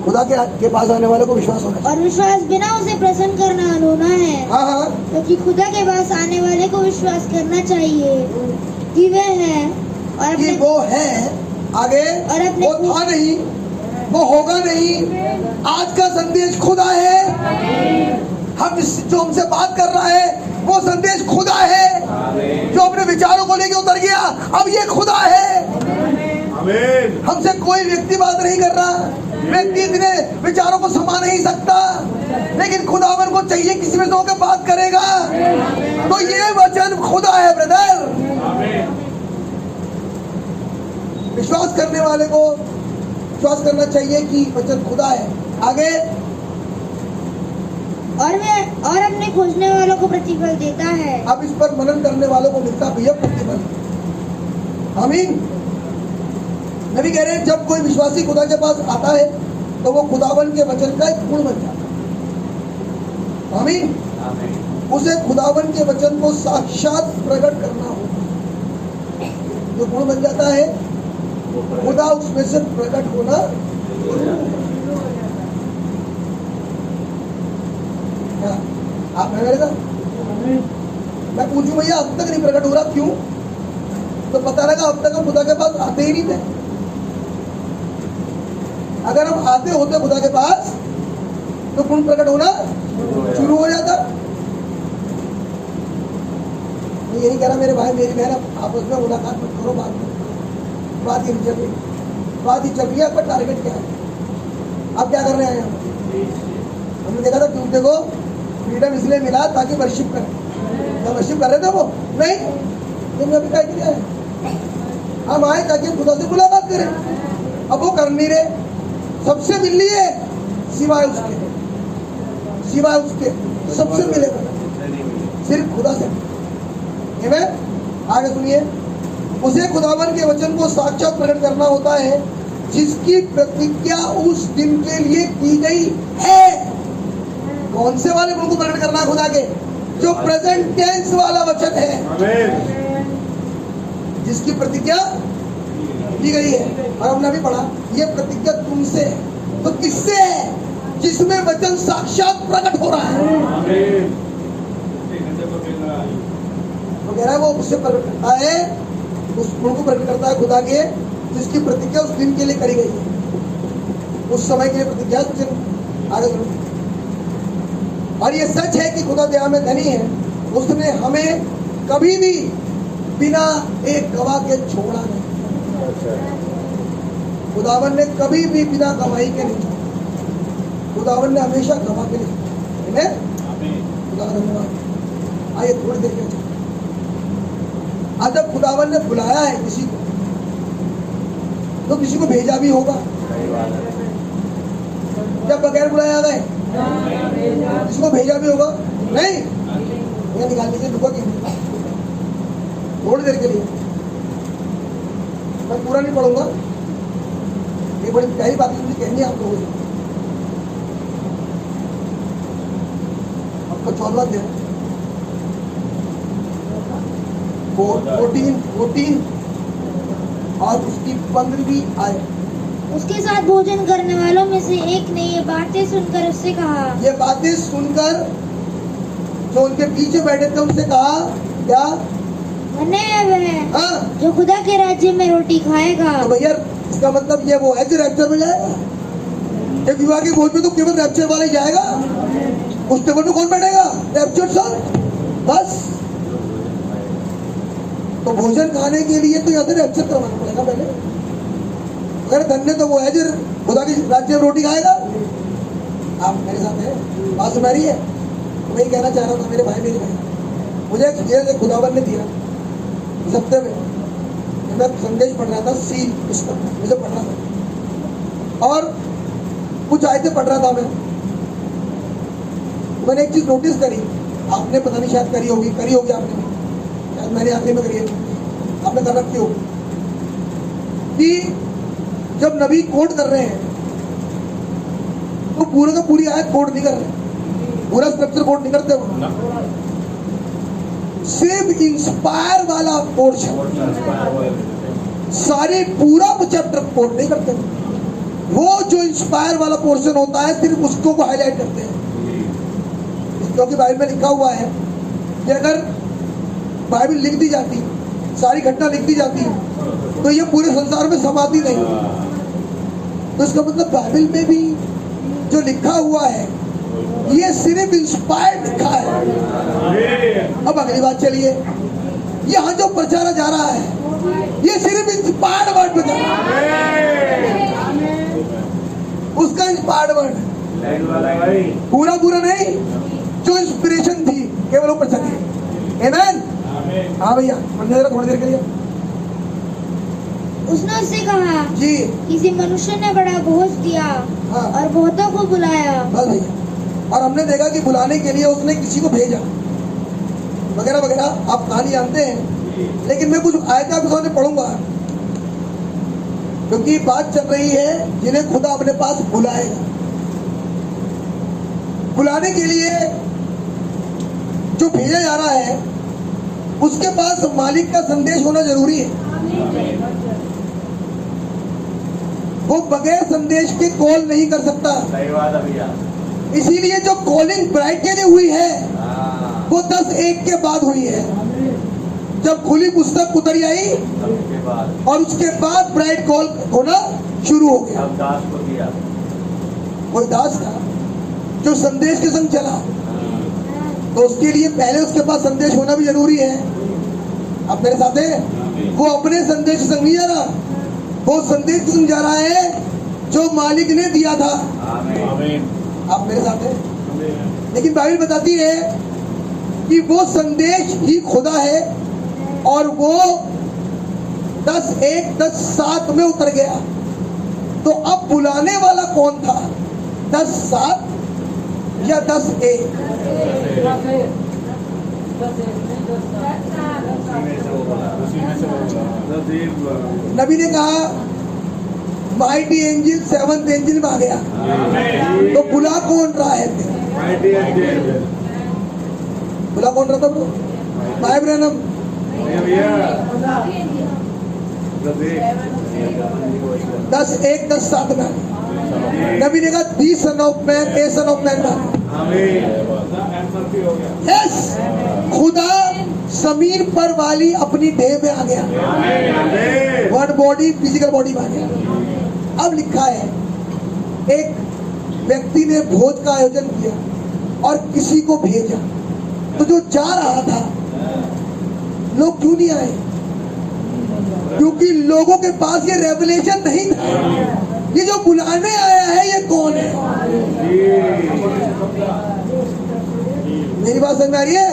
खुदा के पास आने वाले को विश्वास होना चाहिए। और विश्वास बिना उसे प्रसन्न करना होना है। हाँ। क्योंकि खुदा के पास आने वाले को विश्वास करना चाहिए कि वे है और कि वो है, आगे और अपने वो था नहीं, वो होगा नहीं। आज का संदेश खुदा है। जो हमसे बात कर रहा है वो संदेश खुदा है। जो अपने विचारों को लेके उतर गया, अब ये खुदा है। हमसे कोई व्यक्ति बात नहीं कर रहा, व्यक्ति इतने विचारों को समा नहीं सकता, लेकिन खुदावन को चाहिए किसी में से होकर बात करेगा। तो ये वचन खुदा है ब्रदर। विश्वास करने वाले को विश्वास करना चाहिए कि वचन खुदा है। आगे और अपने खोजने वालों को प्रतिफल देता है। अब इस पर मनन करने वालों को मिलता भैया प्रतिफल। आमीन। नबी कह रहे हैं जब कोई विश्वासी खुदा के पास आता है तो वो खुदावन के वचन का एक गुण बन जाता है। आमीन। उसे खुदावन के वचन को साक्षात प्रकट करना होगा। जो गुण बन जाता है, खुदा उसमें से प्रकट होना। आप है मेरे साथ? मैं पूछूं भैया अब तक नहीं प्रकट हो रहा, क्यों? तो पता लगा अब तक हम खुदा के पास आते ही नहीं थे। अगर हम आते होते खुदा के पास तो गुण प्रकट होना शुरू हो जाता। मैं यही कह रहा मेरे भाई मेरी बहन, आपस में मुलाकात मत करो, बात ही चल रही है। पर टारगेट क्या है? आप क्या कर रहे हैं? हमने देखा था ट्यूसडे को फ्रीडम इसलिए मिला ताकि वर्शिप करें। क्या वर्शिप कर रहे थे वो? नहीं, तुमने अभी क्या किया है? हम आए ताकि हम खुदा से मुलाकात करें। अब वो कर नहीं रहे, सबसे मिल लिए सिवाय उसके सबसे मिलेगा। नहीं मिली। सिर्फ खुदा से। आमीन। आगे सुनिए, उसे खुदावन के वचन को साक्षात प्रकट करना होता है जिसकी प्रतिज्ञा उस दिन के लिए की गई है। कौन से वाले गुण को प्रकट करना है खुदा के? जो प्रेजेंट टेंस वाला वचन है, जिसकी प्रतिज्ञा की गई है। और हमने अभी पढ़ा, ये प्रतिज्ञा तुमसे है। तो किससे है? जिसमें वचन साक्षात प्रकट हो रहा है। वो कह रहा है वो उससे प्रकट करता है, उस गुण को प्रकट करता है खुदा के, जिसकी प्रतिज्ञा उस दिन के लिए करी गई है, उस समय के लिए प्रतिज्ञा। आगे सुनो, और ये सच है कि खुदा दया में धनी है, उसने हमें कभी भी बिना एक गवाह के छोड़ा नहीं। खुदावन ने कभी भी बिना गवाही के नहीं छोड़ा। खुदावन ने हमेशा गवाह के लिए छोड़ा। खुदा धन्यवाद। आइए थोड़ी देर के आज जब खुदावन ने बुलाया है किसी को, तो किसी को भेजा भी होगा। जब बगैर बुलाए आ गए, किसी को भेजा भी होगा नहीं? ये निकाल लीजिए दुआ की थोड़ी देर के लिए। मैं पूरा नहीं पढ़ूंगा, ये बड़ी प्यारी बात मुझे कहनी है आप लोगों से। आपको 14वां दिन 14 और उसकी 15वीं आयत। उसके साथ भोजन करने वालों में से एक ने ये बातें सुनकर उससे कहा, ये बातें सुनकर जो उनके पीछे बैठे थे उनसे कहा क्या? धन्य है वह हाँ, जो खुदा के राज्य में रोटी खाएगा। तो भैया इसका मतलब ये वो है जो रैप्चर में जाएगा। एक विवाह के भोज में तो केवल रैप्चर वाला ही जाएगा। उस टेबल में कौन बैठेगा? रैप्चर सर, बस। तो भोजन खाने के लिए तो यहाँ से रैप्चर करवाना पड़ेगा पहले। अगर धन्य तो वो है जो खुदा के राज्य में रोटी खाएगा। आप मेरे साथ है, बात सुना रही है? तो मैं कहना चाह रहा था मेरे भाई मेरी बहन, मुझे एक खुदावन ने दिया इस हफ्ते में। मैं संदेश पढ़ रहा था, सी पुस्तक मुझे पढ़ रहा था और कुछ आयतें पढ़ रहा था मैंने एक चीज नोटिस करी, आपने पता नहीं शायद करी होगी आपने, शायद मैंने आखिरी में करी है, आपने कर रखी हो कि जब नबी कोट कर रहे हैं तो पूरा का पूरी आयत कोट नहीं कर रहे, पूरा स्ट्रक्चर कोट नहीं करते वो, सिर्फ इंस्पायर वाला पोर्शन, सारे पूरा चैप्टर कोट नहीं करते। वो जो इंस्पायर वाला पोर्शन होता है सिर्फ उसको को हाईलाइट करते हैं। क्योंकि बाइबल में लिखा हुआ है कि अगर बाइबल लिख दी जाती, सारी घटना लिख दी जाती तो ये पूरे संसार में समाती नहीं। तो इसका मतलब बाइबल में भी जो लिखा हुआ है ये सिर्फ इंस्पायर्ड लिखा है। अब अगली बात चलिए, यहाँ जो प्रचारा जा रहा है ये सिर्फ इंस्पायर्ड वर्ड में जा रहा है, उसका इंस्पायर्ड वर्ड, पूरा नहीं, जो इंस्पिरेशन थी केवल वो प्रचार है। आमीन। हाँ भैया, मंदिर थोड़ी देर के लिए। उसने उससे कहा जी, किसी मनुष्य ने बड़ा बोझ दिया हाँ, और बहुतों को बुलाया। बस भैया, और हमने देखा कि बुलाने के लिए उसने किसी को भेजा वगैरह वगैरह, आप कहानी जानते हैं। लेकिन मैं कुछ आयतें आपके सामने पढ़ूंगा क्योंकि बात चल रही है जिन्हें खुदा अपने पास बुलाएगा। बुलाने के लिए जो भेजा जा रहा है उसके पास मालिक का संदेश होना जरूरी है। वो बगैर संदेश के कॉल नहीं कर सकता। सही बात है भैया। इसीलिए जो कॉलिंग ब्राइड के लिए हुई है वो 10:01 के बाद हुई है, जब खुली पुस्तक उतरी आई और उसके बाद ब्राइड कॉल होना शुरू हो गया। अब दास को दिया, कोई दास था जो संदेश के संग चला, तो उसके लिए पहले उसके पास संदेश होना भी जरूरी है। आप मेरे साथ हैं? वो अपने संदेश के संग नहीं जा रहा, वो संदेश के संग जा रहा है जो मालिक ने दिया था। आमीन। आप मेरे साथ हैं? लेकिन बाइबल बताती है कि वो संदेश ही खुदा है और वो 10:01, 10:07 में उतर गया। तो अब बुलाने वाला कौन था? 10:07 या 10:01? 10 साल। नबी ने कहा माइटी एंजल सेवंथ एंजल में आ गया, तो बुला कौन रहा है? बुला कौन रहा था वो? भाई ब्रैनम। 10:1-10:7 में नबी ने कहा the son of man, a son of man. Yes, खुदा जमीन पर वाली अपनी देह में आ गया, वन बॉडी फिजिकल बॉडी में आ गया। अब लिखा है एक व्यक्ति ने भोज का आयोजन किया और किसी को भेजा, तो जो जा रहा था लोग क्यों नहीं आए? क्योंकि लोगों के पास ये रेवलेशन नहीं था। ये जो बुलाने आया है ये कौन है? मेरी बात समझ में आ रही है?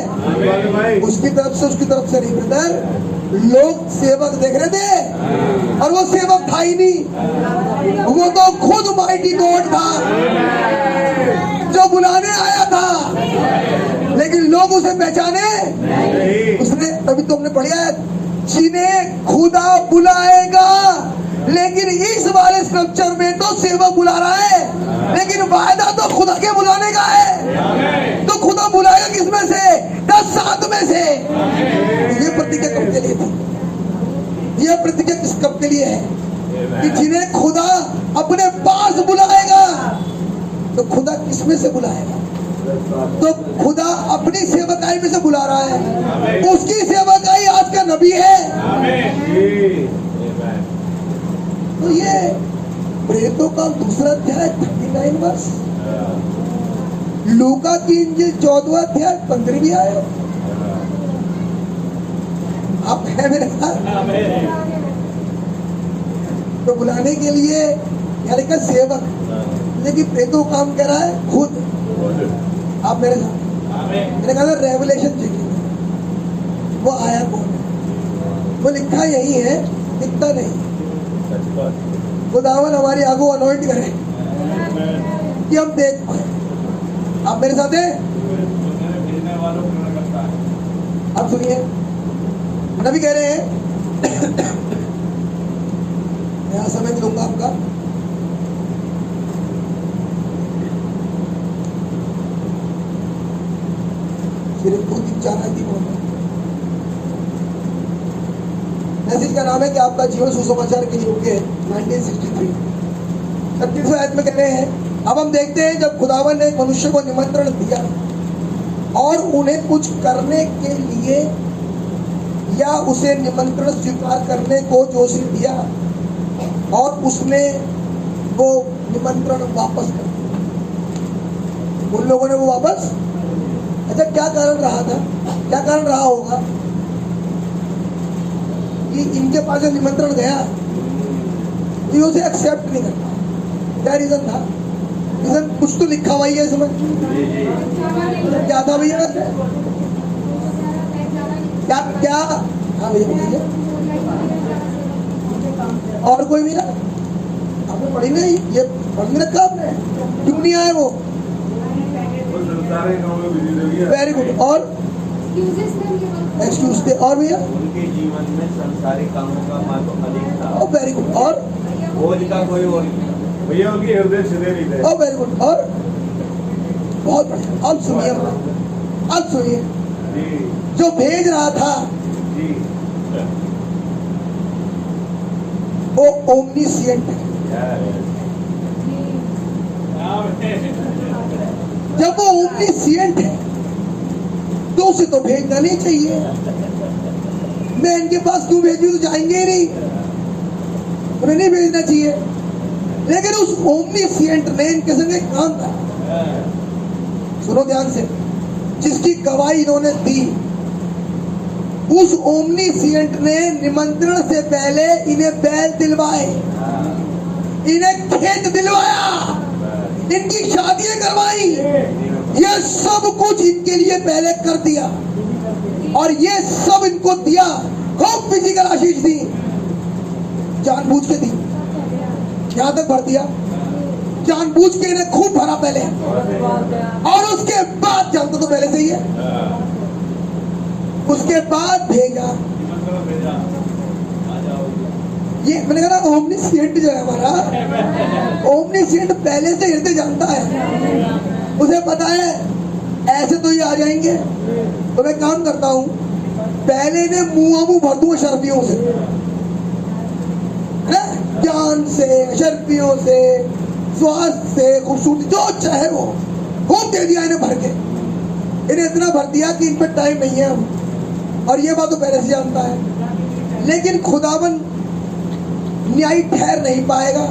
उसकी तरफ से नहीं ब्रदर, लोग सेवक देख रहे थे और वो सेवक था ही नहीं, वो तो खुद माइटी गॉड था जो बुलाने आया था, लेकिन लोग उसे पहचाने उसने। तभी तो हमने पढ़ा है जिन्हें खुदा बुलाएगा, लेकिन इस वाले स्क्रिप्चर में तो सेवक बुला रहा है, लेकिन वायदा तो खुदा के बुलाने का है। तो खुदा बुलाएगा किस में से? 10:7 में से। ये प्रतिज्ञा कब के लिए थी? ये प्रतिज्ञा किस कब के लिए है? कि जिन्हें खुदा अपने पास बुलाएगा। तो खुदा किस में से बुलाएगा? तो खुदा अपनी सेवकाई में से बुला रहा है। उसकी सेवकाई आज का नबी है। तो ये प्रेतों का दूसरा अध्याय 39 वर्ष, लूका की इंजिल 14वां अध्याय 15वीं आयत। आप है मेरे साथ? तो बुलाने के लिए यानी का सेवक, लेकिन प्रेतों काम कर रहा है खुद। आप मेरे साथ? मैंने कहा रेवलेशन चाहिए, वो आया कौन? वो लिखा यही है, दिखता नहीं। खुदावन हमारी आगू अनॉइंट करे कि हम देख पाए। आप मेरे साथ हैं? अब सुनिए, नबी कह रहे हैं मैं समय दूंगा आपका। सिर्फ 2-4 आयत बोलना। मैसेज का नाम है कि आपका जीवन सुसमाचार के योग्य है। 1963 36वें आयत में कह रहे हैं, अब हम देखते हैं जब खुदावन ने मनुष्य को निमंत्रण दिया और उन्हें कुछ करने के लिए या उसे निमंत्रण स्वीकार करने को जोश दिया और उसने वो निमंत्रण वापस कर दिया। उन लोगों ने वो वापस, अच्छा क्या कारण रहा था? क्या कारण रहा होगा कि इनके पास निमंत्रण गया तो ये उसे एक्सेप्ट नहीं करता? क्या रीजन था? रीजन कुछ तो लिखा हुआ ही है इसमें। क्या था भैया? क्या हाँ भैया बोलिए। और कोई भी ना? आपने पढ़ी नहीं? ये पढ़ नहीं रखा आपने? क्यों नहीं आए वो? Very good. और एक्सक्यूज थे। और भैया उनके जीवन में संसारिक कामों का महत्व अधिक था। Very good. और बोझ का कोई और भैया उनके हृदय सीधे नहीं थे। Very good. और बहुत बढ़िया। अब सुनिए, अब सुनिए, जो भेज रहा था जी वो ओमनीसिएंट है। जब वो ओमनीसिएंट है तो उसे तो भेजना नहीं चाहिए। मैं इनके पास क्यों भेजूं? तो जाएंगे ही नहीं, उन्हें नहीं भेजना चाहिए। लेकिन उस ओमनीसिएंट ने इनके संग एक काम था। सुनो ध्यान से, जिसकी गवाही इन्होंने दी, उस ओमनीसिएंट ने निमंत्रण से पहले इन्हें बैल दिलवाए, इन्हें खेत दिलवाया, इनकी शादियां करवाई। ये सब कुछ इनके लिए पहले कर दिया और ये सब इनको दिया। खूब फिजिकल आशीष दी, जानबूझ के दी, यहां तक भर दिया। जानबूझ के इन्हें खूब भरा पहले, और उसके बाद जानता तो पहले से ही है। ओमनीशिएंट जो है हमारा, ओमनीशिएंट पहले से हृदय जानता है, उसे पता है ऐसे तो ये आ जाएंगे, तो मैं काम करता हूँ, पहले ने मुंह भर दूं शर्फियों से, है ज्ञान से, शर्फियों से, स्वास्थ्य से, खूबसूरती जो चाहे वो खूब दे दिया इन्हें भर के। इन्हें इतना भर दिया कि इन पर टाइम नहीं है हम, और ये बात तो पहले से जानता है। लेकिन खुदावन न्यायी ठहर नहीं पाएगा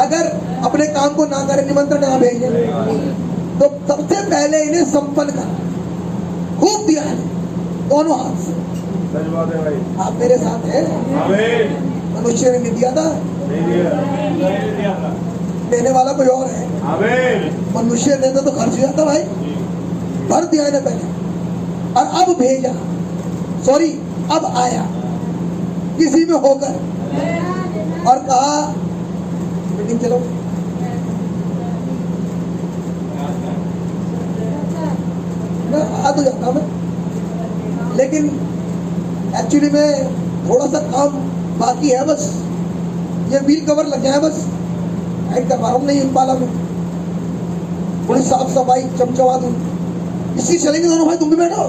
अगर अपने काम को ना करें, निमंत्रण ना भेजे। तो सबसे पहले इन्हें संपन्न कर, खूब दिया है दोनों हाथ से। सच बात है भाई। आप मेरे साथ हैं। आमीन। मनुष्य ने नहीं दिया था, नहीं दिया। देने वाला कोई और है। आमीन। मनुष्य देता तो खर्च हो जाता भाई, भर दिया इन्हें पहले, और अब भेजा, सॉरी अब आया किसी में होकर, और कहा मीटिंग चलो। मैं आ तो जाता मैं, लेकिन एक्चुअली में थोड़ा सा काम बाकी है, बस ये व्हील कवर लग जाए, बस हाइट करवा रहा हूँ, नहीं इम्पाला में थोड़ी साफ सफाई चमचमा दूं, इसी चलेंगे दोनों भाई, तुम भी बैठो।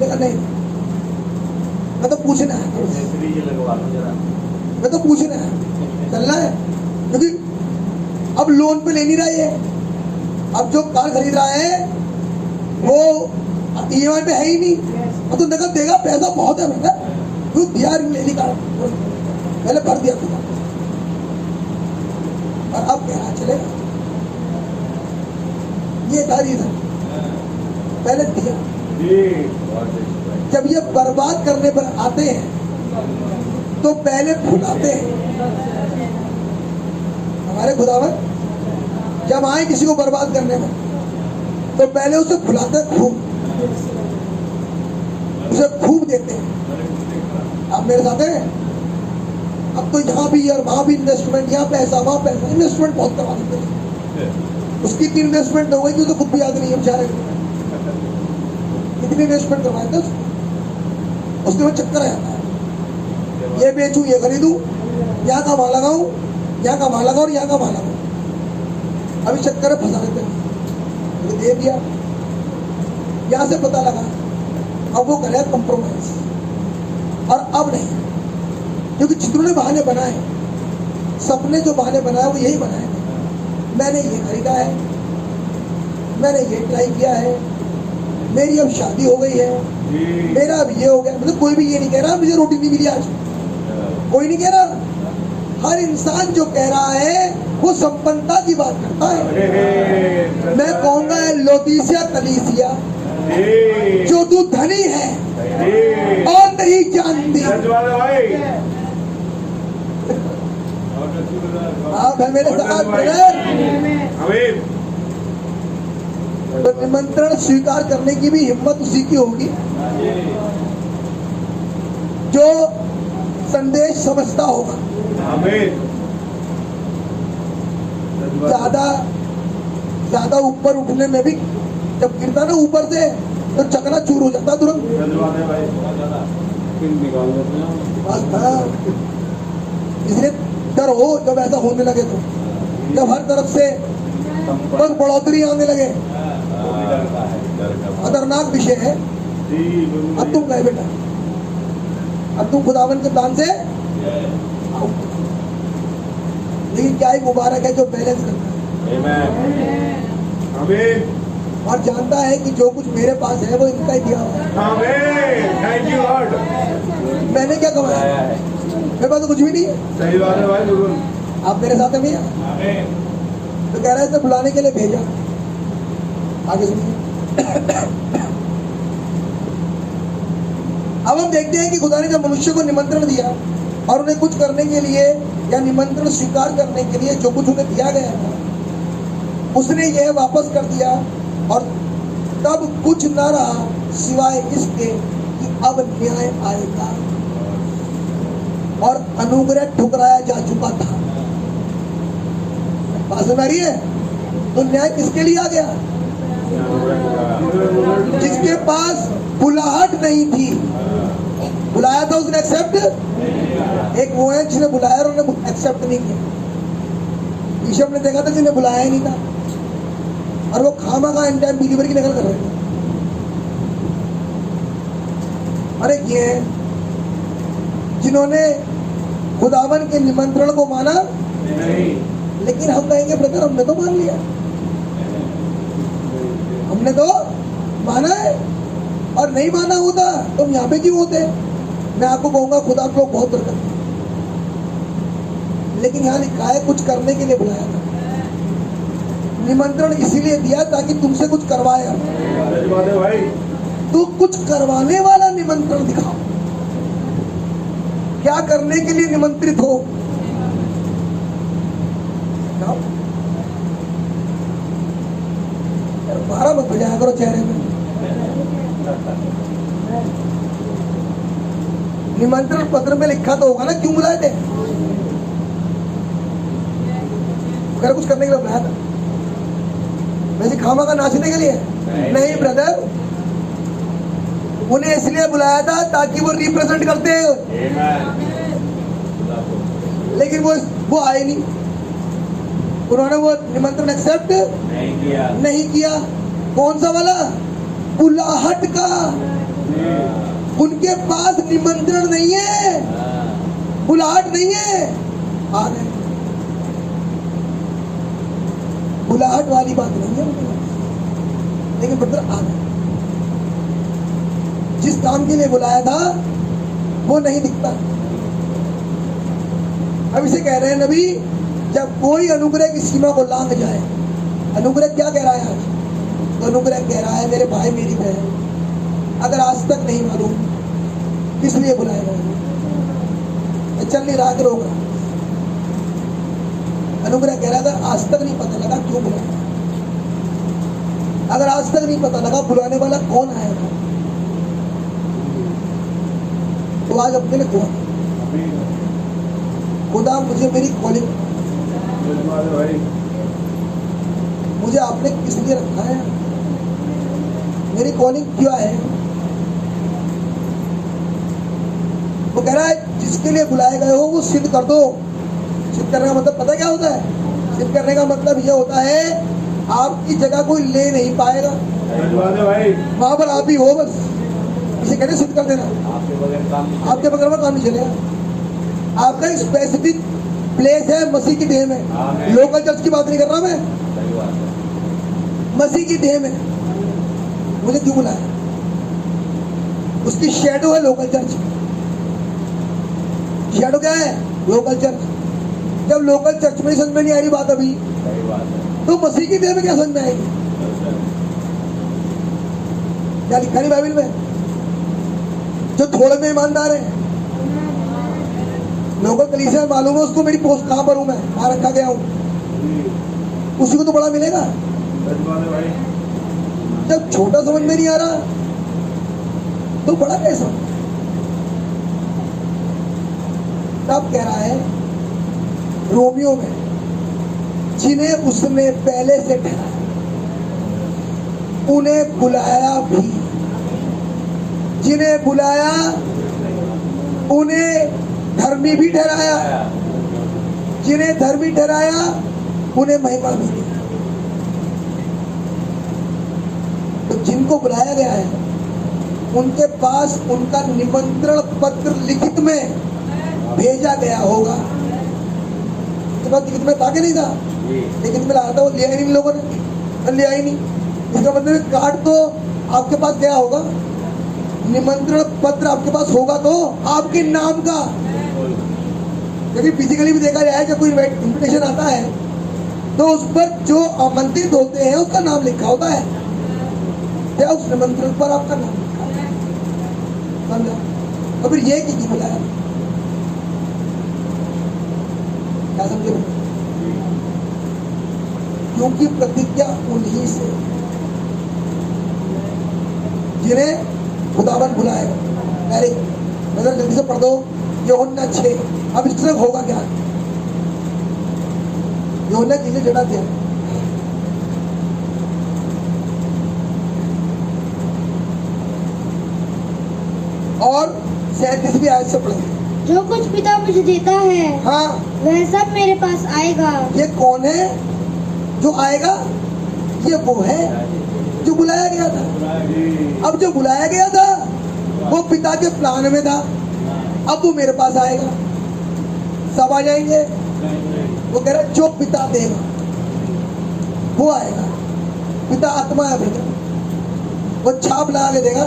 लेकिन नहीं, मैं तो पूछना है, मैं तो पूछना है, चलना है, क्योंकि अब लोन पे ले नहीं रहा है। अब जो कार खरीद रहा है वो EMI पे है ही नहीं, अब तो नकद देगा, पैसा बहुत है मैंने क्यों दिया, ले ली कार, पहले भर दिया था, और अब क्या चलेगा। ये था रीजन, पहले दिया। जब ये बर्बाद करने पर आते हैं तो पहले भुलाते हैं। हमारे खुदावन जब आए किसी को बर्बाद करने में तो पहले उसे भुलाते हैं, खूब उसे खूब देते हैं। आप मेरे साथ हैं। अब तो यहाँ भी और वहां भी इन्वेस्टमेंट, यहाँ पैसा वहां पैसा, इन्वेस्टमेंट बहुत करवा देते हैं। उसकी कितनी इन्वेस्टमेंट हो गई थी तो खुद भी याद नहीं है बेचारे, कितनी इन्वेस्टमेंट करवाए थे उसके बाद चक्कर आता है, ये बेचूं ये खरीदूं, यहाँ का माल लगाऊं, यहाँ का माल लगाऊं, यहाँ का माल लगाऊं, अभी चक्कर फंसा देते हैं। दे दिया, यहाँ से पता लगा, अब वो करे कंप्रोमाइज, और अब नहीं, क्योंकि जितनों ने बहाने बनाए, सपने जो बहाने बनाए वो यही बनाए, मैंने ये खरीदा है, मैंने ये ट्राई किया है, मेरी अब शादी हो गई है, मेरा अब ये हो गया। मतलब कोई भी ये नहीं कह रहा मुझे रोटी नहीं मिली आज, कोई नहीं कह रहा। हर इंसान जो कह रहा है वो संपन्नता की बात करता है। मैं कहूँगा लोदीसिया कलीसिया, जो तू धनी है और नहीं जानती, आप है मेरे साथ ब्रदर। तो निमंत्रण स्वीकार करने की भी हिम्मत उसी की होगी जो संदेश समझता होगा। ज्यादा ऊपर उठने में भी जब गिरता ना ऊपर से तो चकना चूर हो जाता तुरंत। इसलिए डर हो जब ऐसा होने लगे, तो जब हर तरफ से बस बढ़ोतरी आने लगे, खतरनाक विषय है। अब तुम गए बेटा, अब तुम खुदावन के दान से आओ। लेकिन क्या ही मुबारक है जो बैलेंस करता है और जानता है कि जो कुछ मेरे पास है वो इनका ही दिया हुआ है। Thank you Lord. मैंने क्या कमाया है, मेरे पास तो कुछ भी नहीं है। सही बात है भाई, बिल्कुल। आप मेरे साथ हैं भैया। तो कह रहे थे बुलाने के लिए भेजा, आगे सुनिए। अब हम देखते हैं कि खुदा ने जब मनुष्य को निमंत्रण दिया और उन्हें कुछ करने के लिए या निमंत्रण स्वीकार करने के लिए जो कुछ उन्हें दिया गया था उसने यह वापस कर दिया, और तब कुछ न रहा सिवाय इसके कि अब न्याय आएगा, और अनुग्रह ठुकराया जा चुका था। बात समझ आ रही है? तो न्याय किसके लिए आ गया? जिसके पास बुलाहट नहीं थी। बुलाया था उसने एक्सेप्ट, एक एक वो है जिसने बुलाया और उन्होंने एक्सेप्ट नहीं किया। ईशव ने देखा था जिन्हें बुलाया ही नहीं था, और वो खामा का एंड टाइम बिलीवर की नकल कर रहे थे। अरे ये जिन्होंने खुदावन के निमंत्रण को माना, लेकिन हम कहेंगे ब्रदर हमने तो मान लिया, हमने तो माना है, और नहीं माना होता तो हम यहाँ पे क्यों होते? मैं आपको कहूंगा खुदा को बहुत बरकत है, लेकिन यहाँ लिखा है कुछ करने के लिए बुलाया था। निमंत्रण इसीलिए दिया ताकि तुमसे कुछ करवाया। भाई तो कुछ करवाने वाला निमंत्रण दिखाओ। क्या करने के लिए निमंत्रित हो? 12 मत बजाया करो चेहरे में। निमंत्रण पत्र में लिखा तो होगा ना क्यों बुलाए थे? अगर कुछ करने के लिए बुलाया था, वैसे खामा का नाचने के लिए नहीं ब्रदर, उन्हें इसलिए बुलाया था ताकि वो रिप्रेजेंट करते हैं, लेकिन वो आए नहीं। उन्होंने वो निमंत्रण एक्सेप्ट नहीं किया। कौन सा वाला? बुलाहट का। उनके पास निमंत्रण नहीं है, बुलाहट नहीं है, आ गए। बुलाहट वाली बात नहीं है उनके पास, लेकिन ब्रदर आ गए। जिस काम के लिए बुलाया था वो नहीं दिखता। अब इसे कह रहे हैं नबी, जब कोई अनुग्रह की सीमा को लांघ जाए। अनुग्रह क्या कह रहा है आज? तो अनुग्रह कह रहा है मेरे भाई मेरी बहन, अगर आज तक नहीं मालूम किस लिए बुलाया गया, चल नहीं रहा रोक रहा। अनुग्रह कह रहा था आज तक नहीं पता लगा क्यों बुलाया। अगर आज तक नहीं पता लगा बुलाने वाला कौन आएगा, तो आज अपने लिए दुआ, खुदा मुझे मेरी कॉलिंग, मुझे आपने किस लिए रखा है, मेरी कॉलिंग क्या है। वो कह रहा है जिसके लिए बुलाए गए हो वो सिद्ध कर दो। सिद्ध करने का मतलब पता क्या होता है? सिद्ध करने का मतलब ये होता है आपकी जगह कोई ले नहीं पाएगा, वहां पर आप ही हो बस। इसे कहते सिद्ध कर देना। आपके बगैर में काम नहीं चलेगा। आपका एक स्पेसिफिक प्लेस है मसीह की देह में। लोकल चर्च की बात नहीं कर रहा मैं, मसीह की देह में। मुझे क्यों बुलाया? उसकी शैडो है लोकल चर्च। शैडो क्या है? Local church. जब लोकल चर्च में समझ में नहीं आ रही बात अभी, तो मसीह की देह में क्या समझ में आएगी? क्या लिखा नहीं बाइबल में? जो थोड़े में ईमानदार है, लोकल कलीसिया में मालूम है उसको मेरी पोस्ट कहां पर हूं, मैं कहां रखा गया हूं, उसी को तो बड़ा मिलेगा। जब छोटा समझ में नहीं आ रहा तो बड़ा कैसा? तब कह रहा है रोमियो में, जिन्हें उसने पहले से ठहराया उन्हें बुलाया भी, जिन्हें बुलाया उन्हें धर्मी भी ठहराया, जिन्हें धर्मी ठहराया उन्हें महिमा भी दी। तो जिनको बुलाया गया है उनके पास उनका निमंत्रण पत्र लिखित में भेजा गया होगा। तो बात लिखित में था कि नहीं था? लिखित में लाया था, वो लिया ही नहीं लोगों ने, लिया ही नहीं। इसका मतलब कार्ड तो आपके पास गया होगा, निमंत्रण पत्र आपके पास होगा तो आपके नाम का। यदि फिजिकली भी देखा जाए, जब कोई इन्विटेशन आता है तो उस पर जो आमंत्रित होते हैं उसका नाम लिखा होता है, या उस निमंत्रण पर आपका नाम लिखा है। समझा? और फिर ये क्यों बुलाया? क्या समझे? क्योंकि प्रतिज्ञा उन्हीं से जिन्हें खुदावन बुलाएगा। अरे नजर जल्दी से पढ़ दो यूहन्ना 6। अब इससे होगा क्या? यूहन्ना किसे जड़ा दिया? और 37वीं आयत से पढ़ेंगे। जो कुछ पिता मुझे देता है हाँ, वह सब मेरे पास आएगा। ये कौन है जो आएगा? ये वो है जो बुलाया गया था। अब जो बुलाया गया था वो पिता के प्लान में था, अब वो मेरे पास आएगा। सब आ जाएंगे। वो कह रहा जो पिता देगा वो आएगा। पिता आत्मा है बेटा, वो छाप लगा के देगा।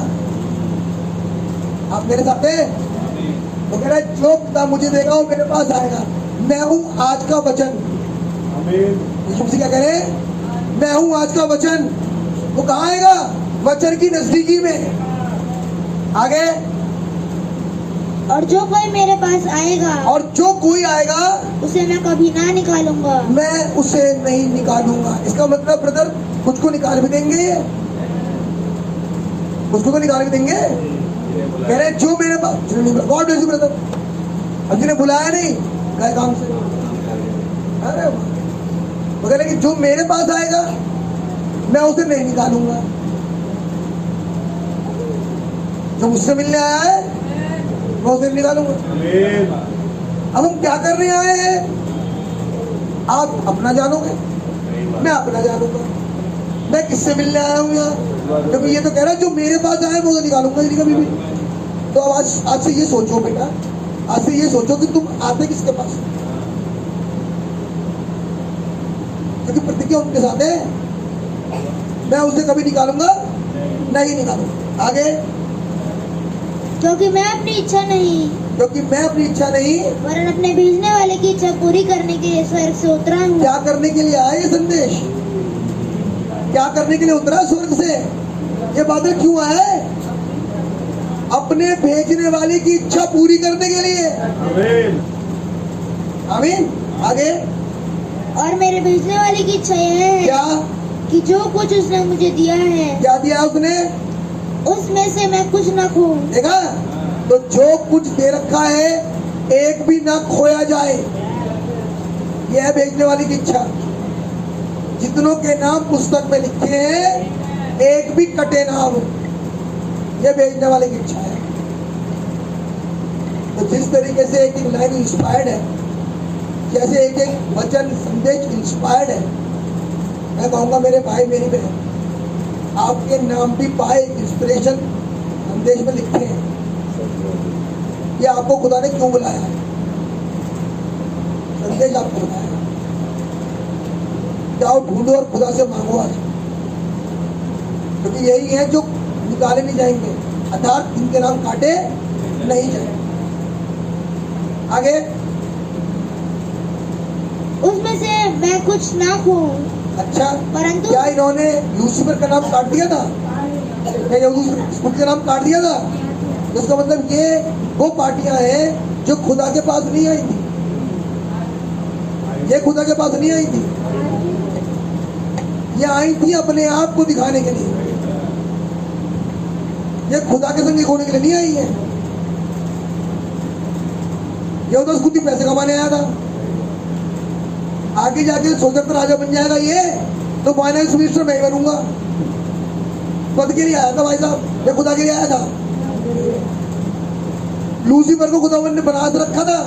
आप मेरे साथ हैं? वो कह रहा है जो पिता मुझे देगा वो मेरे पास आएगा। मैं हूं आज का वचन। यीशु मसीह क्या कह रहे हैं? मैं हूं आज का वचन। वो कहाँ आएगा? वचन की नजदीकी में। आगे, और जो कोई मेरे पास आएगा और जो कोई आएगा उसे मैं कभी ना निकालूंगा। मैं उसे नहीं निकालूंगा। इसका मतलब ब्रदर कुछ को निकाल भी देंगे, कुछ को तो निकाल भी देंगे। कह रहे जो मेरे पास, गॉड ब्लेस यू ब्रदर। अब जिन्हें बुलाया नहीं गए काम से। अरे वो कह रहे कि जो मेरे पास आएगा मैं उसे नहीं निकालूंगा। जो मुझसे मिलने आया है मैं उसे नहीं निकालूंगा। अब हम क्या करने आए हैं? आप अपना जानोगे, मैं अपना जानूंगा। मैं किससे मिलने आया हूँ यहाँ? क्योंकि ये तो कह रहा है जो मेरे पास आए मैं उसे निकालूंगा नहीं कभी भी। तो अब आज से ये सोचो बेटा, आज से ये सोचो कि तुम आते किसके पास, क्योंकि प्रतिज्ञा उनके साथ है। मैं उसे कभी निकालूंगा नहीं निकालूंगा। आगे, क्योंकि मैं अपनी इच्छा नहीं क्योंकि मैं अपनी इच्छा नहीं वरन अपने भेजने वाले की इच्छा पूरी करने के लिए स्वर्ग से उतरा हूँ। क्या करने के लिए आया ये संदेश? क्या करने के लिए उतरा स्वर्ग से? ये बादल क्यों आया है? अपने भेजने वाले की इच्छा पूरी करने के लिए। आमीन। आगे, और मेरे भेजने वाले की इच्छा यह है क्या कि जो कुछ उसने मुझे दिया है क्या दिया उसने? उसमें से मैं कुछ न खो। देखा? तो जो कुछ दे रखा है एक भी ना खोया जाए, यह है भेजने वाली की इच्छा। जितनों के नाम पुस्तक में लिखे हैं एक भी कटे ना हो, यह भेजने वाले की इच्छा है। तो जिस तरीके से एक एक लाइन इंस्पायर्ड है, जैसे एक एक वचन संदेश इंस्पायर्ड है, मैं कहूँगा मेरे भाई मेरी बहन, आपके नाम भी पाए इंस्पिरेशन संदेश में लिखे हैं। ये आपको खुदा ने क्यों बुलाया है? संदेश आपको बुलाया। जाओ ढूंढो और खुदा से मांगो आज, क्योंकि यही है जो निकाले नहीं जाएंगे, अर्थात इनके नाम काटे नहीं जाएंगे। आगे, उसमें से मैं कुछ ना खो। अच्छा, परंतु क्या इन्होंने लूसीफर का नाम काट दिया था? क्या यूसुफ का नाम काट दिया था? तो इसका मतलब ये वो पार्टियां हैं जो खुदा के पास नहीं आई थी। ये खुदा के पास नहीं आई थी, ये आई थी अपने आप को दिखाने के लिए। ये खुदा के संग होने के लिए नहीं आई है। ये उधर खुद ही पैसे कमाने आया था। आगे जाके सोचा तो राजा बन जाएगा ये, तो फाइनेंस मिनिस्टर मैं ही बनूंगा। पद के लिए आया था भाई साहब, मैं खुदा के लिए आया था। लूसीफर को खुदा ने बना रखा था,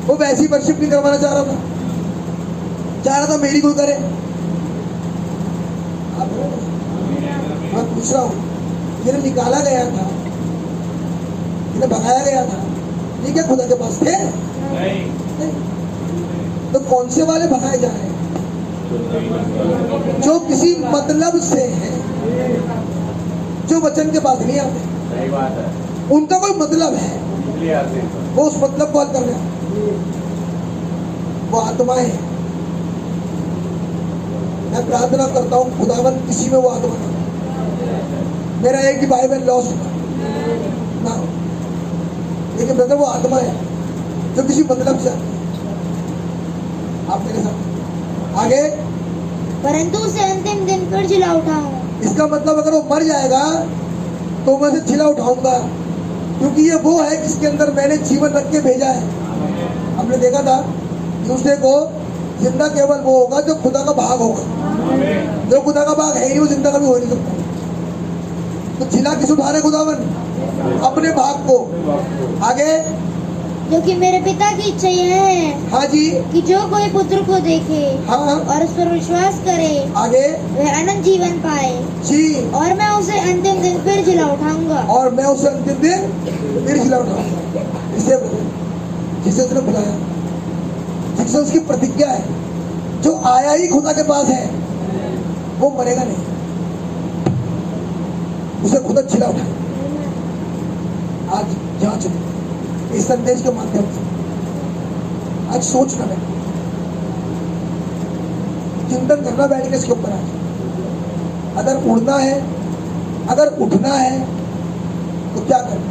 वो वैसी वर्शिप नहीं करवाना चाह रहा था मेरी कोई करे। मैं पूछ रहा हूँ, जिन्हें निकाला गया था, जिन्हें भगाया गया था, ये क्या खुदा के पास थे? नहीं। तो कौन से वाले भगाए जा रहे हैं? जो किसी मतलब से है, जो वचन के पास नहीं आते। सही बात है। उनका कोई मतलब है, वो उस मतलब को हल कर रहे हैं। वो आत्माएं हैं। मैं प्रार्थना करता हूँ खुदावन किसी में वो आत्मा ना हो। मेरा एक ही भाई बहन लॉस ना हो, लेकिन ब्रदर वो आत्मा है जो किसी मतलब से आती है। आप मेरे साथ आगे, परंतु उसे अंतिम दिन पर जिला उठाऊं। इसका मतलब अगर वो मर जाएगा तो मैं उसे जिला उठाऊंगा, क्योंकि ये वो है जिसके अंदर मैंने जीवन रख के भेजा है। हमने देखा था दूसरे को जिंदा केवल वो होगा जो खुदा का भाग होगा। जो खुदा का भाग है ही वो जिंदा कभी हो नहीं सकता। तो जिला किस उठा रहे खुदावन? अपने भाग को। आगे, जो कि मेरे पिता की इच्छा यह है हाँ जी, कि जो कोई पुत्र को देखे हाँ, और उस पर विश्वास करे आगे वह अनंत जीवन पाए, जी, और मैं उसे अंतिम दिन फिर जिला उठाऊंगा। और मैं उसे अंतिम दिन फिर जिला उठाऊंगा। इसे जिसे उसने बुलाया, जिससे उसकी प्रतिज्ञा है, जो आया ही खुदा के पास है वो मरेगा नहीं, उसे खुदा जिला उठाए। आज यहाँ चलो इस संदेश के माध्यम से आज सोचना है, चिंतन करना बैठ के इसके ऊपर आज अगर उड़ना है, अगर उठना है तो क्या करना।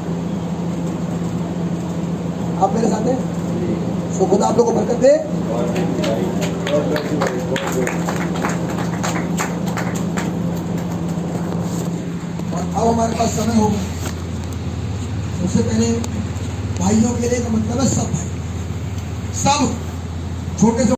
आप मेरे साथ हैं? सो खुदा आप लोगों को बरकत दे। और अब हमारे पास समय होगा, सबसे पहले भाइयों के लिए का मतलब है सब भाई, सब छोटे से